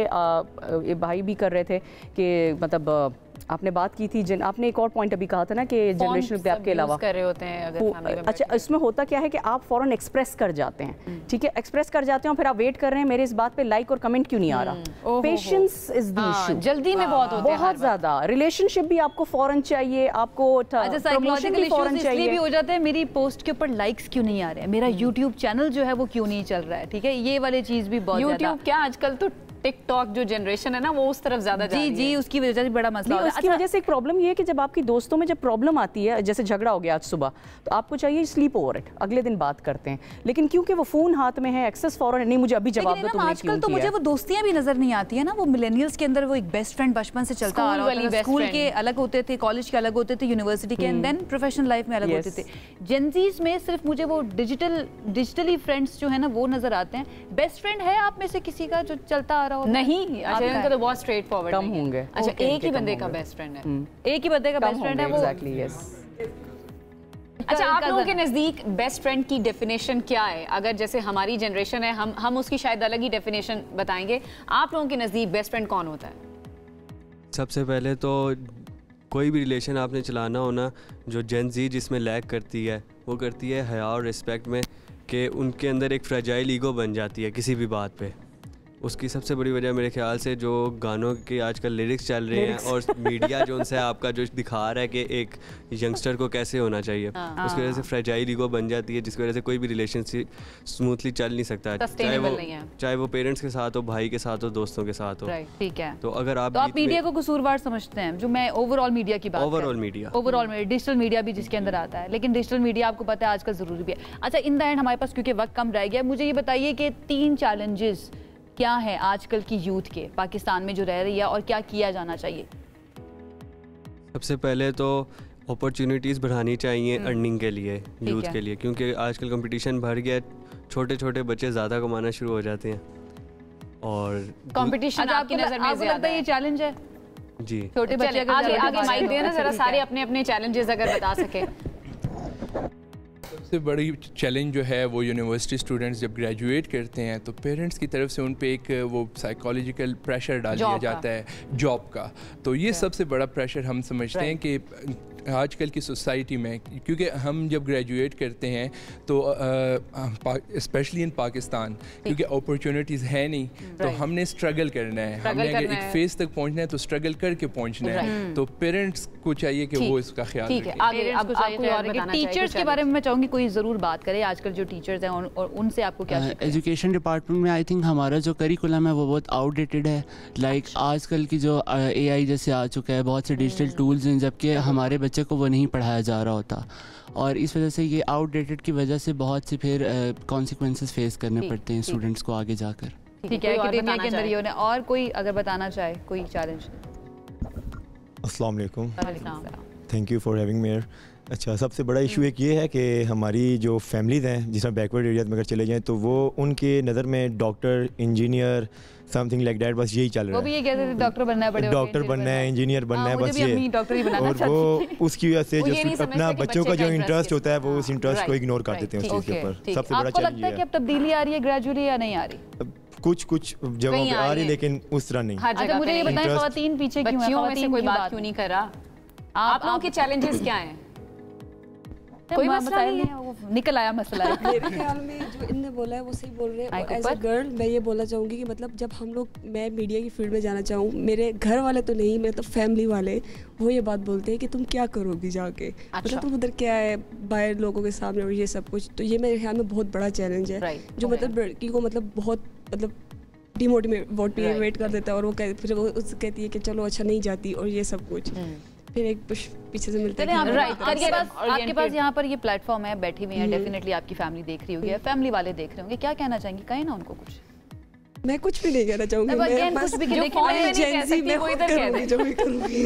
ये भाई भी कर रहे थे कि मतलब आपने बात की थी, आपने एक और पॉइंट अभी कहा था ना कि जनरेशनल गैप के अलावा कर रहे होते हैं अगर अच्छा इसमें होता क्या है कि आप फौरन एक्सप्रेस कर जाते हैं, ठीक है, एक्सप्रेस कर जाते हैं, फिर आप वेट कर रहे हैं मेरे इस बात पे लाइक और कमेंट क्यों नहीं आ रहा। पेशेंस इज द इशू, जल्दी में बहुत ज्यादा। रिलेशनशिप भी आपको फौरन चाहिए, आपको प्रमोशन भी फौरन चाहिए। भी हो जाता है मेरी पोस्ट के ऊपर लाइक्स क्यों नहीं आ रहे हैं, मेरा यूट्यूब चैनल जो है वो क्यों नहीं चल रहा है, ठीक है, ये वाली चीज भी बहुत ज्यादा। यूट्यूब क्या आजकल तो टिकटॉक जो जनरेशन है ना वो उस तरफ ज्यादा जी उसकी वजह से बड़ा मसला है। उसकी वजह से एक प्रॉब्लम ये है कि जब आपकी दोस्तों में जब प्रॉब्लम आती है, जैसे झगड़ा हो गया आज सुबह, तो आपको चाहिए स्लीप ओवर इट, अगले दिन बात करते हैं, लेकिन क्योंकि वो फोन हाथ में है, एक्सेस फौरन नहीं, मुझे अभी जवाब दो तुमने क्यों आजकल तो मुझे वो दोस्तियां भी नजर नहीं आती है ना, वो मिलेनियल्स के अंदर वो एक बेस्ट फ्रेंड बचपन से चलता आ रहा है, स्कूल के अलग होते थे, कॉलेज के अलग होते थे, यूनिवर्सिटी के एंड देन प्रोफेशनल लाइफ में अलग होते थे। जेनजीज में सिर्फ मुझे वो डिजिटली फ्रेंड्स जो है ना वो नजर आते हैं। बेस्ट फ्रेंड है आप में से किसी का जो चलता आ रहा हो? नहीं, अच्छा तो बहुत स्ट्रेट फॉरवर्ड कम होंगे। अच्छा एक ही बंदे का बेस्ट फ्रेंड है, एक ही बंदे का बेस्ट फ्रेंड है वो। Exactly yes. अच्छा आप लोगों के नजदीक बेस्ट फ्रेंड की डेफिनेशन क्या है? अगर जैसे हमारी जनरेशन है, हम उसकी शायद अलग ही डेफिनेशन बताएंगे, आप लोगों के नजदीक बेस्ट फ्रेंड कौन होता है? सबसे पहले तो कोई भी रिलेशन आपने चलाना हो ना, जो जेन जी जिसमें लैग करती है वो करती है हया और रिस्पेक्ट में, कि उनके अंदर एक फ्रेजाइल ईगो बन जाती है किसी भी बात पे। उसकी सबसे बड़ी वजह मेरे ख्याल से जो गानों के आजकल लिरिक्स चल रहे हैं और मीडिया जो उनसे आपका जो दिखा रहा है कि एक यंगस्टर को कैसे होना चाहिए, उसकी वजह से फ्रेजाइल ईगो बन जाती है, जिसकी वजह से कोई भी रिलेशनशिप स्मूथली चल नहीं सकता, चाहे वो पेरेंट्स के साथ हो, भाई के साथ हो, दोस्तों के साथ हो। ठीक है, तो अगर आप मीडिया को कसूरवार समझते हैं, जो मैं ओवरऑल मीडिया की बात, ओवरऑल मीडिया डिजिटल मीडिया भी जिसके अंदर आता है, लेकिन डिजिटल मीडिया आपको पता है आजकल जरूरी भी है। अच्छा इन द एंड हमारे पास क्योंकि वक्त कम रह गया, मुझे ये बताइए कि 3 चैलेंजेस क्या है आजकल की यूथ के, पाकिस्तान में जो रह रही है, और क्या किया जाना चाहिए? सबसे पहले तो अपॉर्चुनिटीज़ बढ़ानी चाहिए अर्निंग के लिए, यूथ के लिए, क्योंकि आजकल कंपटीशन बढ़ गया, छोटे छोटे बच्चे ज़्यादा कमाना शुरू हो जाते हैं और कंपटीशन आपकी नज़र में ज़्यादा है। ये चैलेंज है जी, छोटे बच्चे आगे माइक देना जरा, सारे अपने अपने चैलेंजेस अगर बता सके। सबसे बड़ी चैलेंज जो है वो यूनिवर्सिटी स्टूडेंट्स जब ग्रेजुएट करते हैं तो पेरेंट्स की तरफ से उन पे एक वो साइकोलॉजिकल प्रेशर डाल दिया जाता है जॉब का। तो ये सबसे बड़ा प्रेशर हम समझते हैं कि आजकल की सोसाइटी में, क्योंकि हम जब ग्रेजुएट करते हैं तो स्पेशली इन पाकिस्तान क्योंकि अपॉर्चुनिटीज़ है नहीं, तो हमने स्ट्रगल करना है, हमने अगर एक फेज तक पहुंचना है तो स्ट्रगल करके पहुंचना है। तो पेरेंट्स को चाहिए कि वो इसका ख्याल रखें। टीचर्स के बारे में मैं चाहूँगी कोई ज़रूर बात करे, आजकल जो टीचर्स हैं और उनसे आपको क्या? एजुकेशन डिपार्टमेंट में आई थिंक हमारा जो करिकुलम है वो बहुत आउटडेटेड है। लाइक आजकल की जो AI जैसे आ चुका है, बहुत से डिजिटल टूल्स हैं, जबकि हमारे बच्चे को वो नहीं पढ़ाया जा रहा होता, और इस वजह से ये आउटडेटेड की वजह से बहुत से फिर कॉन्सिक्वेंसेस फेस करने पड़ते हैं स्टूडेंट्स को आगे जाकर। ठीक है, एकेडमिया के अंदर ये होने, और कोई अगर बताना चाहे कोई चैलेंज? अस्सलाम वालेकुम, thank you for having me here. अच्छा, सबसे बड़ा इशू एक ये है कि हमारी जो फैमिलीज़ हैं, जिसमें बैकवर्ड एरियाज में अगर चले जाएं तो वो उनके नज़र में doctor, engineer, something like that, बस यही चल रहा है। वो भी ये कहते थे डॉक्टर बनना है, बड़े डॉक्टर बनना है, इंजीनियर बनना है, बस ये। और वो उसकी वजह से जो अपना बच्चों का जो इंटरेस्ट होता है वो उस इंटरेस्ट को इग्नोर कर देते हैं उस चीज़ के ऊपर। सबसे बड़ा आपको लगता है कि अब तब्दीली आ रही है ग्रेजुअली या नहीं आ रही? कुछ जगहों पे आ रही, लेकिन उस तरह नहीं। अच्छा, मुझे ये बताएं, ख़वातीन पीछे क्यों हैं? में से कोई बात क्यों नहीं कर रहा? आप लोगों के चैलेंजेस क्या हैं? कोई मसला नहीं है, वो निकल आया मसला है। मेरे ख्याल में जो इनने बोला है वो सही बोल रहे हैं। एज अ गर्ल मैं ये बोलना चाहूँगी कि मतलब जब हम लोग, मैं मीडिया की फील्ड में जाना चाहूँ, मेरे घर वाले तो नहीं, मेरे तो फैमिली वाले वो ये बात बोलते हैं कि तुम क्या करोगी जाके, मतलब तुम उधर क्या है बाहर लोगों के सामने और ये सब कुछ। तो ये मेरे ख्याल में बहुत बड़ा चैलेंज है जो मतलब लड़की को मतलब बहुत मतलब डिमोटिवेट कर देता है। और वो फिर वो उससे कहती है कि चलो अच्छा नहीं जाती और ये सब कुछ, फिर एक पीछे से मिलता है। आपके पास यहाँ पर ये प्लेटफॉर्म है, बैठी हुई है, डेफिनेटली आपकी फैमिली देख रही होगी, फैमिली वाले देख रहे होंगे, क्या कहना चाहेंगे? कहें ना उनको कुछ। मैं कुछ भी नहीं कहना चाहूंगी, मैं बस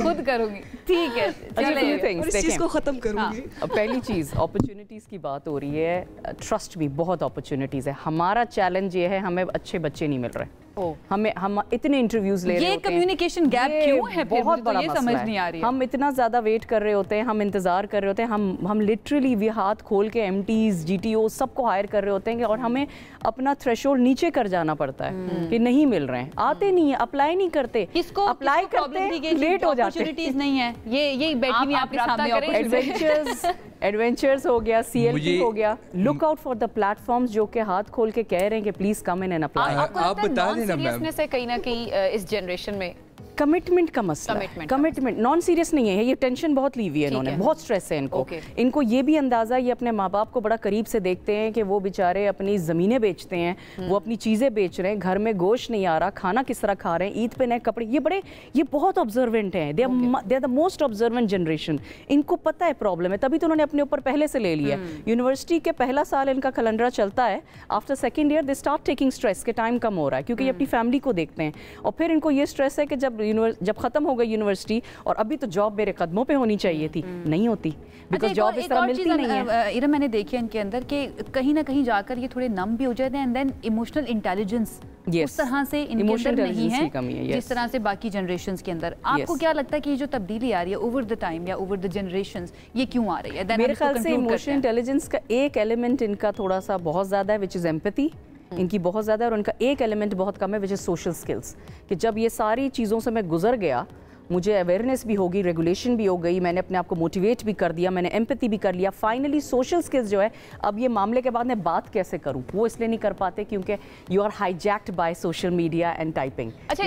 खुद करूंगी। ठीक है, और इस चीज को खत्म करूंगी। पहली चीज अपॉर्चुनिटीज की बात हो रही है, ट्रस्ट भी बहुत अपॉर्चुनिटीज है। हमारा चैलेंज ये है, हमें अच्छे बच्चे नहीं मिल रहे। हम इतने इंटरव्यूज ले रहे होते हैं, कम्युनिकेशन गैप क्यों है? बहुत बड़ा ये समझ नहीं आ रही है। हम इतना ज्यादा वेट कर रहे होते हैं, हम इंतजार कर रहे होते हैं, हम लिटरली भी हाथ खोल के एमटीज, जीटीओ सबको हायर कर रहे होते हैं और हमें अपना थ्रेशोल्ड नीचे कर जाना पड़ता है कि नहीं मिल रहे हैं, आते नहीं है, अप्लाई नहीं करते, किसको अप्लाई करते लेट हो जाते हैं। नहीं है, ये बैठी हुई आपके सामने एडवेंचर्स हो गया, CLP हो गया। Look out for the platforms जो कि हाथ खोल के कह रहे हैं कि please come in and apply. आप बता देना मैम, कहीं ना कहीं इस जनरेशन में कमिटमेंट का मसला, कमिटमेंट नॉन सीरियस नहीं है, ये टेंशन बहुत ली हुई है इन्होंने, बहुत स्ट्रेस है इनको। इनको ये भी अंदाजा, ये अपने माँ बाप को बड़ा करीब से देखते हैं कि वो बेचारे अपनी ज़मीनें बेचते हैं, वो अपनी चीज़ें बेच रहे हैं, घर में गोश्त नहीं आ रहा, खाना किस तरह खा रहे हैं, ईद पे नए कपड़े, ये बहुत ऑब्जर्वेंट हैं, they are the most observant generation. इनको पता है प्रॉब्लम है, तभी तो उन्होंने अपने ऊपर पहले से ले लिया। यूनिवर्सिटी के पहला साल इनका कैलेंडर चलता है, after second year they start taking stress के टाइम कम हो रहा है, क्योंकि ये अपनी फैमिली को देखते हैं। और फिर इनको ये स्ट्रेस है कि जब खत्म हो गई यूनिवर्सिटी और अभी तो जॉब मेरे कदमों पे होनी चाहिए थी, नहीं होती, बिकॉज़ जॉब इस तरह मिलती नहीं है। इरम, मैंने देखी इनके अंदर कि कहीं ना कहीं जाकर ये थोड़े नम भी हो जाते हैं, एंड देन इमोशनल इंटेलिजेंस उस तरह से इनके अंदर नहीं है जिस तरह से बाकी जनरेशंस के अंदर। आपको क्या लगता है कि ये जो तब्दीली आ रही है ओवर द टाइम या ओवर द जनरेशंस, ये क्यों आ रही है? मेरे ख्याल से इमोशनल इंटेलिजेंस का एक एलिमेंट इनका थोड़ा सा बहुत ज़्यादा है, विच इज़ एम्पैथी, इनकी बहुत ज़्यादा है, और उनका एक एलिमेंट बहुत कम है, विच इज़ सोशल स्किल्स, कि जब ये सारी चीज़ों से मैं गुजर गया, मुझे अवेयरनेस भी होगी, रेगुलेशन भी हो गई, मैंने अपने आप को मोटिवेट भी कर दिया, मैंने एम्पैथी भी कर लिया, फाइनली सोशल स्किल्स जो है, अब ये मामले के बाद मैं बात कैसे करूं, वो इसलिए नहीं कर पाते क्योंकि you are hijacked by social media and typing. अच्छा,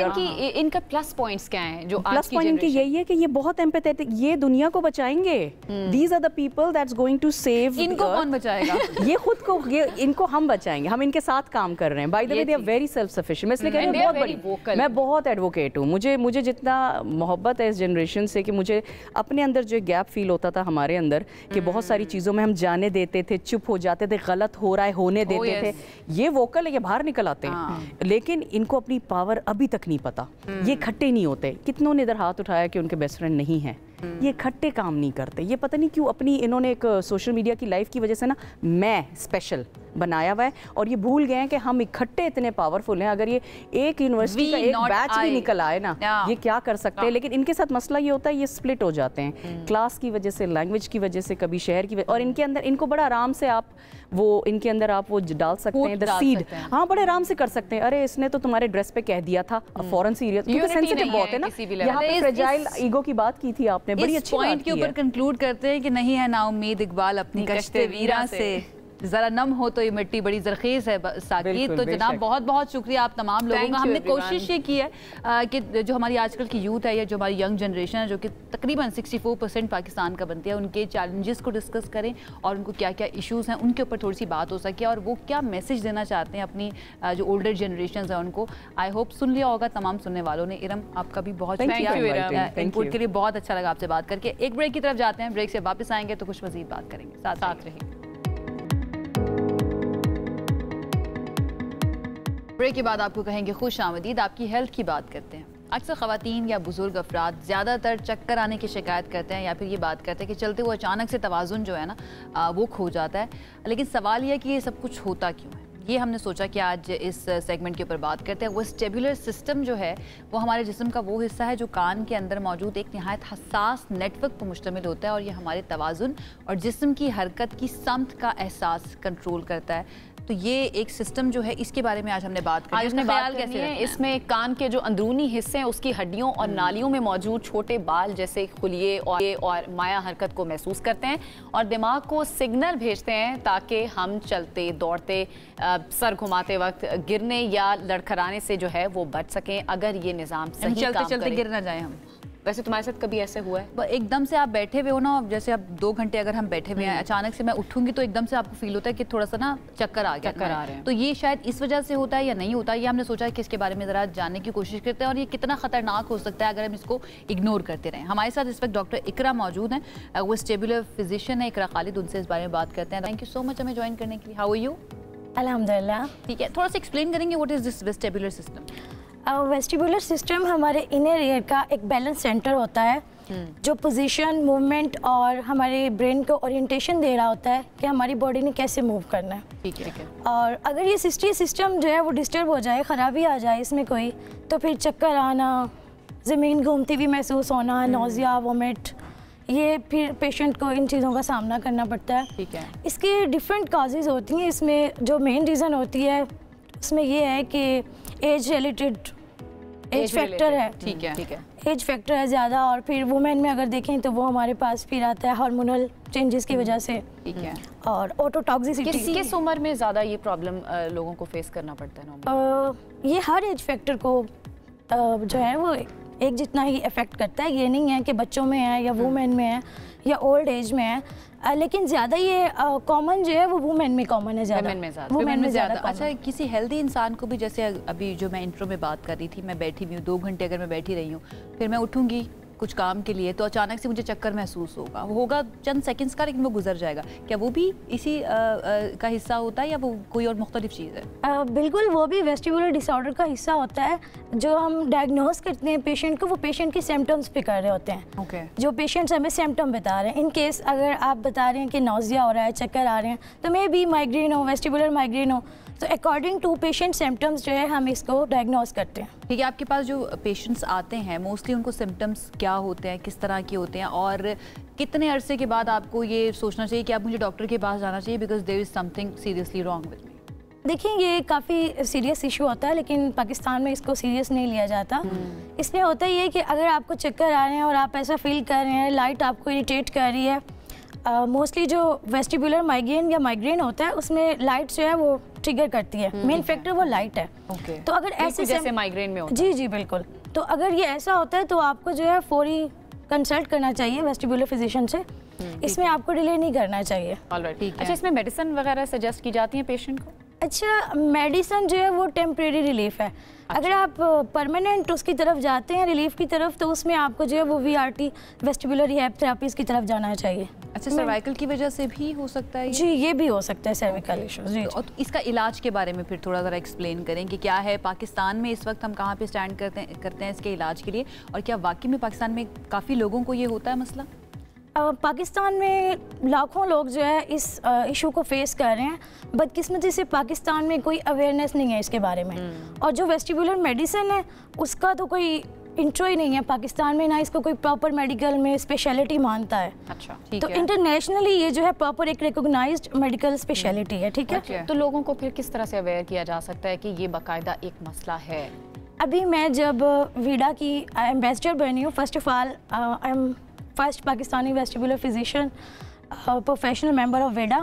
इनका प्लस पॉइंट्स क्या हैं? जो प्लस पॉइंट इनकी यही है कि ये बहुत एम्पैथेटिक, ये दुनिया को बचाएंगे। These are the people that's going to save. इनको कौन बचाएगा? ये खुद को, ये इनको हम बचाएंगे, हम इनके साथ काम कर रहे हैं। By the way they are very self sufficient. मैं इसलिए कह रही हूं मैं बहुत एडवोकेट हूं, मुझे जितना मोहब्बत है इस जनरेशन से कि मुझे अपने अंदर जो गैप फील होता था हमारे अंदर कि बहुत सारी चीज़ों में हम जाने देते थे, चुप हो जाते थे, गलत हो रहा है होने देते थे। ये वोकल है, ये बाहर निकल आते हैं, लेकिन इनको अपनी पावर अभी तक नहीं पता। ये खट्टे नहीं होते। कितनों ने इधर हाथ उठाया कि उनके बेस्ट फ्रेंड नहीं है, ये खट्टे काम नहीं करते। ये पता नहीं क्यों अपनी इन्होंने एक सोशल मीडिया की लाइफ की वजह से ना मैं स्पेशल बनाया हुआ है, और ये भूल गए हैं कि हम इकट्ठे इतने पावरफुल हैं। अगर ये एक यूनिवर्सिटी का एक बैच भी निकल आए ना, ये क्या कर सकते हैं। लेकिन इनके साथ मसला ये होता है, ये स्प्लिट हो जाते हैं क्लास की वजह से, लैंग्वेज की वजह से, कभी शहर की वजह, और इनके अंदर इनको बड़ा आराम से आप वो इनके अंदर आप वो डाल सकते हैं द सीड। हाँ, बड़े आराम से कर सकते हैं। अरे इसने तो तुम्हारे ड्रेस पे कह दिया था, फौरन सीरियस, क्योंकि सेंसिटिव बहुत है ना। यहाँ पे फ्रेजाइल ईगो की बात की थी आपने, बड़ी अच्छी पॉइंट के ऊपर कंक्लूड करते हैं कि नहीं है ना उम्मीद इकबाल अपनी कश्ते वीरा से, जरा नम हो तो ये मिट्टी बड़ी जरखेज है साकिब। तो जनाब बहुत बहुत शुक्रिया आप तमाम लोगों का। हमने कोशिश ये की है कि जो हमारी आजकल की यूथ है या जो हमारी यंग जनरेशन है जो कि तकरीबन 64% पाकिस्तान का बनती है, उनके चैलेंजेस को डिस्कस करें और उनको क्या क्या इश्यूज़ हैं उनके ऊपर थोड़ी सी बात हो सके, और वो क्या मैसेज देना चाहते हैं अपनी जो ओल्डर जनरेशन है उनको। आई होप सुन लिया होगा तमाम सुनने वालों ने। इरम, आपका भी बहुत शुक्रिया इनपुट के लिए, बहुत अच्छा लगा आपसे बात करके। एक ब्रेक की तरफ जाते हैं, ब्रेक से वापस आएंगे तो कुछ मज़ीद बात करेंगे। साथ रहिए। ब्रेक के बाद आपको कहेंगे खुश आमदीद, आपकी हेल्थ की बात करते हैं। अक्सर ख़वातीन या बुज़ुर्ग अफराद ज़्यादातर चक्कर आने की शिकायत करते हैं या फिर ये बात करते हैं कि चलते हुए अचानक से तवाज़ुन जो है ना वो खो जाता है। लेकिन सवाल यह कि ये सब कुछ होता क्यों है, ये हमने सोचा कि आज इस सेगमेंट के ऊपर बात करते हैं। वेस्टिबुलर सिस्टम जो है वो हमारे जिस्म का वो हिस्सा है जो कान के अंदर मौजूद एक नहायत हसास नेटवर्क पर मुश्तमिल होता है और ये हमारे तवाज़ुन और जिस्म की हरकत की समत का एहसास कंट्रोल करता है। तो ये एक सिस्टम जो है इसके बारे में आज हमने बात की। उसमें ख्याल कैसे है, इसमें कान के जो अंदरूनी हिस्से हैं उसकी हड्डियों और नालियों में मौजूद छोटे बाल जैसे खुलिए और माया हरकत को महसूस करते हैं और दिमाग को सिग्नल भेजते हैं ताकि हम चलते दौड़ते सर घुमाते वक्त गिरने या लड़खड़ाने से जो है वो बच सकें अगर ये निज़ाम सही चलते चलते गिर ना जाए हम। वैसे तुम्हारे साथ कभी ऐसे हुआ है? एकदम से आप बैठे हुए हो ना, जैसे आप 2 घंटे अगर हम बैठे हुए हैं, अचानक से मैं उठूंगी तो एकदम से आपको फील होता है कि थोड़ा सा ना चक्कर आ गया, चक्कर आ रहे हैं। तो ये शायद इस वजह से होता है या नहीं होता, ये हमने सोचा है कि इसके बारे में ज़रा जानने की कोशिश करते हैं और ये कितना ख़तरनाक हो सकता है अगर हम इसको इग्नोर करते रहें। हमारे साथ इस वक्त डॉक्टर इकरा मौजूद हैं, वेस्टिबुलर फिजिशियन है इकरा खालिद, उनसे इस बारे में बात करते हैं। थैंक यू सो मच हमें ज्वाइन करने के लिए। How are you? अल्हम्दुलिल्लाह। ठीक है, थोड़ा सा एक्सप्लेन करेंगे what is this vestibular system? Vestibular system हमारे इनर ईयर का एक बैलेंस सेंटर होता है जो पोजीशन, मूवमेंट और हमारे ब्रेन को ओरिएंटेशन दे रहा होता है कि हमारी बॉडी ने कैसे मूव करना है। ठीक है। और अगर ये सिस्टम जो है वो डिस्टर्ब हो जाए, ख़राबी आ जाए इसमें कोई, तो फिर चक्कर आना, ज़मीन घूमती हुई महसूस होना, नोज़िया, वोमिट, ये फिर पेशेंट को इन चीज़ों का सामना करना पड़ता है। ठीक है। इसकी डिफरेंट काजेज़ होती हैं। इसमें जो मेन रीज़न होती है उसमें ये है कि एज रिलेटेड एज फैक्टर है। ठीक है। एज फैक्टर है ज़्यादा, और फिर वुमेन में अगर देखें तो वो हमारे पास फिर आता है हार्मोनल चेंजेस की वजह से। ठीक है। और ऑटोटॉक्सिसिटी। किस उम्र में ज़्यादा ये प्रॉब्लम लोगों को फेस करना पड़ता है? ये हर एज फैक्टर को जो है वो एक जितना ही इफेक्ट करता है। ये नहीं है कि बच्चों में है या वुमेन में है या ओल्ड एज में है, लेकिन ज़्यादा ये कॉमन जो है वो वुमेन में कॉमन है, वुमेन में ज़्यादा। अच्छा, किसी हेल्दी इंसान को भी, जैसे अभी जो मैं इंट्रो में बात कर रही थी, मैं बैठी हुई हूँ 2 घंटे अगर मैं बैठी रही हूँ, फिर मैं उठूँगी कुछ काम के लिए तो अचानक से मुझे चक्कर महसूस होगा चंद सेकंड्स का, लेकिन वो गुजर जाएगा। क्या वो भी इसी का हिस्सा होता है या वो कोई और मुख्तलिफ चीज़ है? बिल्कुल, वो भी वेस्टिबुलर डिसऑर्डर का हिस्सा होता है। जो हम डायग्नोस करते हैं पेशेंट को, वो पेशेंट के सिम्टम्स पे कर रहे होते हैं। okay. जो पेशेंट्स हमें सिम्टम बता रहे हैं, इन केस अगर आप बता रहे हैं कि नोज़िया हो रहा है, चक्कर आ रहे हैं, तो मे बी माइग्रेन हो, वेस्टिबुलर माइग्रेन हो, तो अकॉर्डिंग टू पेशेंट सिम्टम्स जो है हम इसको डायग्नोस करते हैं। ठीक है। आपके पास जो पेशेंट्स आते हैं मोस्टली उनको सिम्टम्स क्या होते हैं, किस तरह के होते हैं, और कितने अरसे के बाद आपको ये सोचना चाहिए कि आप मुझे डॉक्टर के पास जाना चाहिए because there is something seriously wrong with me? देखिए, ये काफ़ी सीरियस इशू होता है, लेकिन पाकिस्तान में इसको सीरियस नहीं लिया जाता। इसमें होता ही है कि अगर आपको चक्कर आ रहे हैं और आप ऐसा फील कर रहे हैं, लाइट आपको इरिटेट कर रही है, मोस्टली जो वेस्टिबुलर माइग्रेन या माइग्रेन होता है उसमें लाइट जो है वो ट्रिगर करती है। मेन फैक्टर वो लाइट है। तो अगर ऐसे जैसे माइग्रेन में होता है, जी बिल्कुल, तो अगर ये ऐसा होता है तो आपको जो है फौरी कंसल्ट करना चाहिए वेस्टिबुलर फिजिशियन से। इसमें आपको डिले नहीं करना चाहिए। अच्छा, इसमें मेडिसिन वगैरह सजेस्ट की जाती है पेशेंट को? अच्छा, मेडिसिन जो है वो टेम्परेरी रिलीफ है। अगर आप परमानेंट उसकी तरफ जाते हैं, रिलीफ की तरफ, तो उसमें आपको जो है वो VRT वेस्टिबुलर रिहैब थेरेपीज की तरफ जाना चाहिए। अच्छा, सर्वाइकल की वजह से भी हो सकता है? जी, ये भी हो सकता है सर्विकल इश्यूज। जी, और इसका इलाज के बारे में फिर थोड़ा ज़रा एक्सप्लेन करें कि क्या है पाकिस्तान में इस वक्त हम कहाँ पे स्टैंड करते हैं इसके इलाज के लिए, और क्या वाकई में पाकिस्तान में काफ़ी लोगों को ये होता है मसला? पाकिस्तान में लाखों लोग जो है इस इशू को फेस कर रहे हैं। बदकिस्मती से पाकिस्तान में कोई अवेयरनेस नहीं है इसके बारे में, और जो वेस्टिबुलर मेडिसिन है उसका तो कोई इंट्रो ही नहीं है पाकिस्तान में, ना इसको कोई प्रॉपर मेडिकल में स्पेशलिटी मानता है। अच्छा, तो इंटरनेशनली ये जो है प्रॉपर एक रिकॉग्नाइज्ड मेडिकल स्पेशलिटी है। ठीक है। तो लोगों को फिर किस तरह से अवेयर किया जा सकता है कि ये बाकायदा एक मसला है? अभी मैं जब वीडा की एम्बेसडर बनी हूँ, first of all I am first Pakistani vestibular physician professional member of वेडा।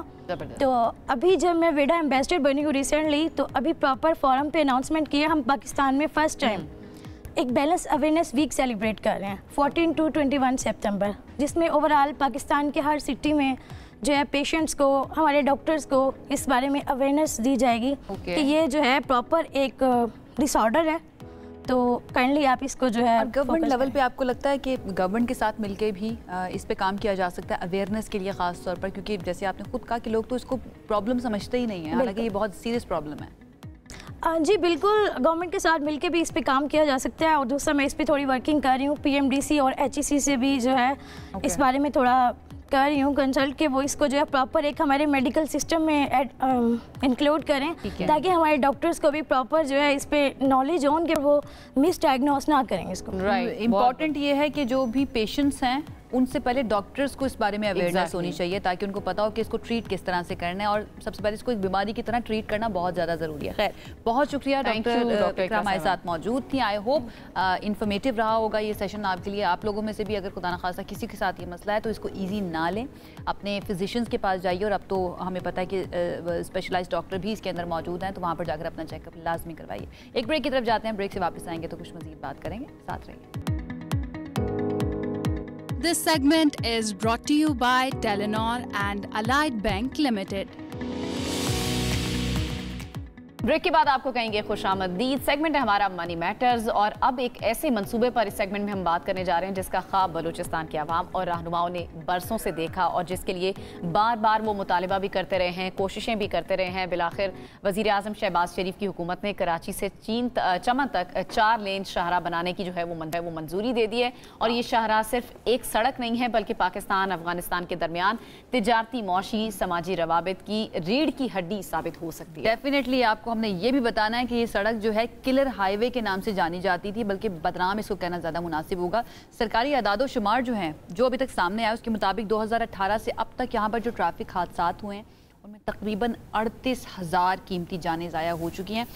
तो अभी जब मैं वेडा एम्बेसडर बनी हूँ रिसेंटली, तो अभी प्रॉपर फोरम पे अनाउंसमेंट किया हम पाकिस्तान में फर्स्ट टाइम एक बैलेंस अवेयरनेस वीक सेलिब्रेट कर रहे हैं 14 to 21 सितंबर, जिसमें ओवरऑल पाकिस्तान के हर सिटी में जो है पेशेंट्स को, हमारे डॉक्टर्स को इस बारे में अवेयरनेस दी जाएगी कि ये जो है प्रॉपर एक डिसऑर्डर है। तो काइंडली आप इसको जो है गवर्नमेंट लेवल पे आपको लगता है कि गवर्नमेंट के साथ मिलके भी इस पे काम किया जा सकता है अवेयरनेस के लिए, ख़ास तौर पर क्योंकि जैसे आपने खुद कहा कि लोग तो इसको प्रॉब्लम समझते ही नहीं है, हालांकि ये बहुत सीरियस प्रॉब्लम है। जी बिल्कुल, गवर्नमेंट के साथ मिलके भी इस पे काम किया जा सकता है और दूसरा मैं इस पे थोड़ी वर्किंग कर रही हूँ, PMDC और HEC से भी जो है इस बारे में थोड़ा कर रही हूँ कंसल्ट के वो इसको जो है प्रॉपर एक हमारे मेडिकल सिस्टम में इंक्लूड करें ताकि हमारे डॉक्टर्स को भी प्रॉपर जो है इस पे नॉलेज हो कि वो मिस डायग्नोस ना करें इसको। राइट, इम्पॉर्टेंट ये है कि जो भी पेशेंट्स हैं उनसे पहले डॉक्टर्स को इस बारे में अवेयरनेस होनी चाहिए ताकि उनको पता हो कि इसको ट्रीट किस तरह से करना है और सबसे पहले इसको एक बीमारी की तरह ट्रीट करना बहुत ज़्यादा ज़रूरी है। खैर, बहुत शुक्रिया डॉक्टर इकरा हमारे साथ मौजूद थी। आई होप इन्फॉर्मेटिव रहा होगा ये सेशन आपके लिए। आप लोगों में से भी अगर खुदा न खासा किसी के साथ ये मसला है तो इसको ईजी ना लें, अपने फिजिशियंस के पास जाइए और अब तो हमें पता है कि स्पेशलाइज्ड डॉक्टर भी इसके अंदर मौजूद हैं, तो वहाँ पर जाकर अपना चेकअप लाजमी करवाइए। एक ब्रेक की तरफ जाते हैं, ब्रेक से वापस आएंगे तो कुछ मज़ीद बात करेंगे, साथ रहिए। This segment is brought to you by Telenor and Allied Bank Limited. Break के बाद आपको कहेंगे खुशामदीद। सेगमेंट है हमारा मनी मैटर्स और अब एक ऐसे मंसूबे पर इस सेगमेंट में हम बात करने जा रहे हैं जिसका ख्वाब बलूचिस्तान के अवाम और रहनुमाओं ने बरसों से देखा और जिसके लिए बार बार वो मुतालिबा भी करते रहे हैं, कोशिशें भी करते रहे हैं। बिलाखिर वज़ीर आज़म शहबाज शरीफ की हुकूमत ने कराची से चमन तक 4 लेन शाहराह बनाने की जो है वो मंजूरी दे दी है और ये शाहराह सिर्फ एक सड़क नहीं है बल्कि पाकिस्तान अफगानिस्तान के दरमियान तिजारती, मौशी, समाजी रवाबित की रीढ़ की हड्डी साबित हो सकती है। डेफिनेटली आपको हमने ये भी बताना है कि ये सड़क जो है किलर हाईवे के नाम से जानी जाती थी, बल्कि बदनाम इसको कहना ज़्यादा मुनासिब होगा। सरकारी अदादो शुमार जो हैं जो अभी तक सामने आया उसके मुताबिक 2018 से अब तक यहाँ पर जो ट्रैफिक हादसात हुए हैं उनमें तकरीबन 38,000 कीमती जानें ज़ाया हो चुकी हैं।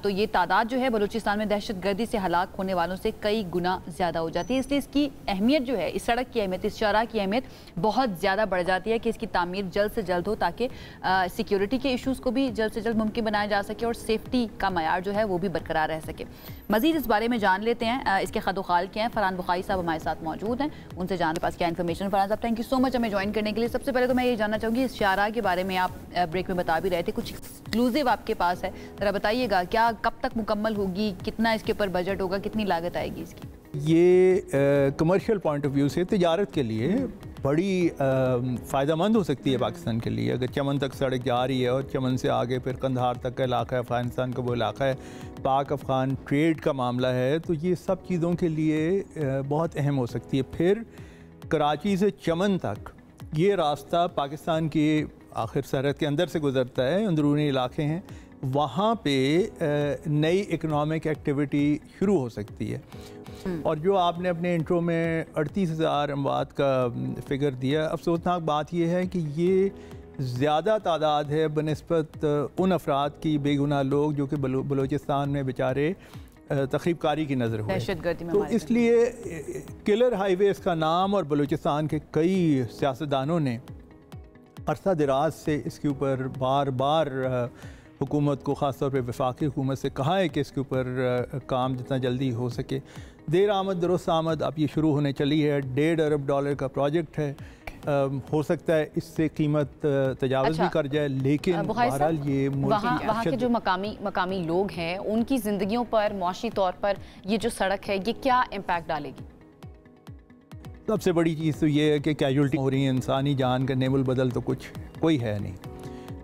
तो ये तादाद जो है बलूचिस्तान में दहशत गर्दी से हलाक होने वालों से कई गुना ज़्यादा हो जाती है। इसलिए इसकी अहमियत जो है, इस सड़क की अहमियत, इस शाहराह की अहमियत बहुत ज़्यादा बढ़ जाती है कि इसकी तामीर जल्द से जल्द हो ताकि सिक्योरिटी के इशूज़ को भी जल्द से जल्द मुमकिन बनाया जा सके और सेफ्टी का मयार जो है वो भी बरकरार रह सके। मज़ीद इस बारे में जान लेते हैं, इसके खदोखाल क्या हैं। फरहान बुखारी साहब हमारे साथ मौजूद हैं, उनसे जानने पास क्या इन्फॉर्मेशन। फरहान साहब, थैंक यू सो मच हमें ज्वाइन करने के लिए। सबसे पहले तो मैं ये जानना चाहूँगी, इस शाहराह के बारे में आप ब्रेक में बता भी रहे थे, कुछ एक्सक्लूसिव आपके पास है, ज़रा बताइएगा क्या कब तक मुकम्मल होगी, कितना इसके ऊपर बजट होगा, कितनी लागत आएगी इसकी? ये कमर्शियल पॉइंट ऑफ व्यू से तिजारत के लिए बड़ी फ़ायदेमंद हो सकती है पाकिस्तान के लिए। अगर चमन तक सड़क जा रही है और चमन से आगे फिर कंधार तक का इलाका है, अफ़गानिस्तान का वो इलाका है, पाक अफ़गान ट्रेड का मामला है, तो ये सब चीज़ों के लिए बहुत अहम हो सकती है। फिर कराची से चमन तक ये रास्ता पाकिस्तान की आखिर सरहद के अंदर से गुज़रता है, अंदरूनी इलाके हैं, वहाँ पे नई इकनॉमिक एक्टिविटी शुरू हो सकती है। और जो आपने अपने इंट्रो में 38,000 अमवात का फिगर दिया, अफसोसनाक बात यह है कि ये ज़्यादा तादाद है बनिस्बत उन अफराद की, बेगुनाह लोग जो कि बलूचिस्तान में बेचारे तखरीबकारी की नज़र हुए। तो इसलिए किलर हाईवे इसका नाम, और बलूचिस्तान के कई सियासतदानों ने अरसा दराज से इसके ऊपर बार बार हुकूमत को, ख़ास तौर पे वफाकी हुकूमत से कहा है कि इसके ऊपर काम जितना जल्दी हो सके। देर आमद दुरुस्त आमद अब ये शुरू होने चली है। $1.5 अरब का प्रोजेक्ट है। हो सकता है इससे कीमत तजावज़ भी कर जाए, लेकिन बहरहाल ये वहाँ के जो मकामी लोग हैं उनकी ज़िंदगियों पर, मौशी तौर पर ये जो सड़क है ये क्या इम्पैक्ट डालेगी? सबसे बड़ी चीज़ तो ये है कि कैजुअल्टी हो रही है, इंसानी जान का नेमुल बदल तो कोई है नहीं।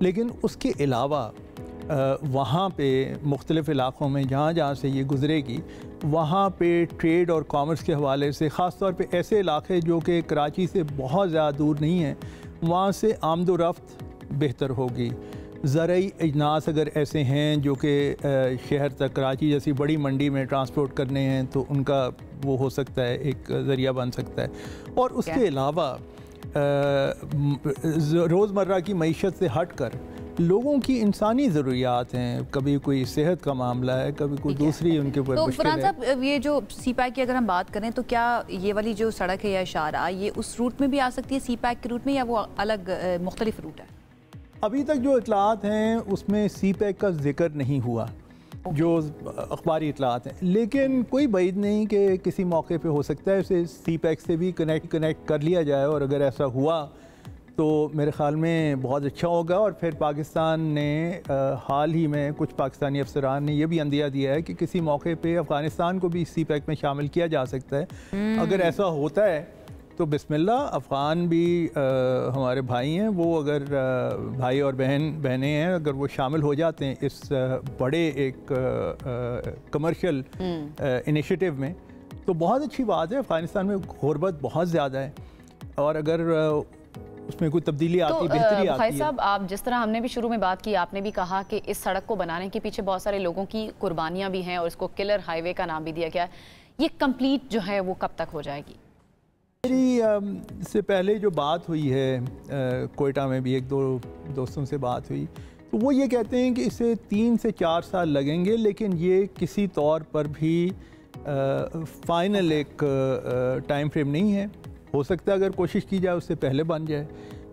लेकिन उसके अलावा वहाँ पे मुख्तलिफ़ इलाक़ों में जहाँ जहाँ से ये गुज़रेगी, वहाँ पे ट्रेड और कॉमर्स के हवाले से, ख़ास तौर पे ऐसे इलाक़े जो कि कराची से बहुत ज़्यादा दूर नहीं हैं, वहाँ से आमदोरफ्त बेहतर होगी। ज़राई अजनास अगर ऐसे हैं जो कि शहर तक, कराची जैसी बड़ी मंडी में ट्रांसपोर्ट करने हैं, तो उनका वो हो सकता है, एक ज़रिया बन सकता है। और उसके अलावा रोज़मर्रा की मईशत से हट कर लोगों की इंसानी ज़रूरियात हैं, कभी कोई सेहत का मामला है, कभी कोई दूसरी उनके ऊपर तो मुश्किल फरहान साहब, ये जो CPAC की अगर हम बात करें तो क्या ये वाली जो सड़क है या शाहराह, ये उस रूट में भी आ सकती है CPAC के रूट में, या वो अलग मुख्तलिफ रूट है? अभी तक जो इतलात हैं उसमें CPAC का जिक्र नहीं हुआ, जो अखबारी इतलात हैं, लेकिन कोई बैद नहीं कि किसी मौके पे हो सकता है उसे CPAC से भी कनेक्ट कर लिया जाए। और अगर ऐसा हुआ तो मेरे ख़्याल में बहुत अच्छा होगा। और फिर पाकिस्तान ने हाल ही में कुछ पाकिस्तानी अफसरान ने यह भी अंदिया दिया है कि किसी मौके पे अफ़गानिस्तान को भी CPAC में शामिल किया जा सकता है। अगर ऐसा होता है तो बिस्मिल्लाह, अफ़गान भी हमारे भाई हैं, वो अगर भाई और बहनें हैं, अगर वो शामिल हो जाते हैं इस बड़े एक कमर्शियल इनिशिएटिव में तो बहुत अच्छी बात है। अफ़गानिस्तान में गुर्बत बहुत ज़्यादा है और अगर उसमें कोई तब्दीली आती, बेहतरी आती है। साहब, आप जिस तरह हमने भी शुरू में बात की, आपने भी कहा कि इस सड़क को बनाने के पीछे बहुत सारे लोगों की कुर्बानियाँ भी हैं और इसको किलर हाईवे का नाम भी दिया गया है। ये कंप्लीट जो है वो कब तक हो जाएगी? मेरी इससे पहले जो बात हुई है कोयटा में भी एक दो दोस्तों से बात हुई, तो वो ये कहते हैं कि इसे 3 से 4 साल लगेंगे, लेकिन ये किसी तौर पर भी फाइनल एक टाइम फ्रेम नहीं है। हो सकता है अगर कोशिश की जाए उससे पहले बन जाए,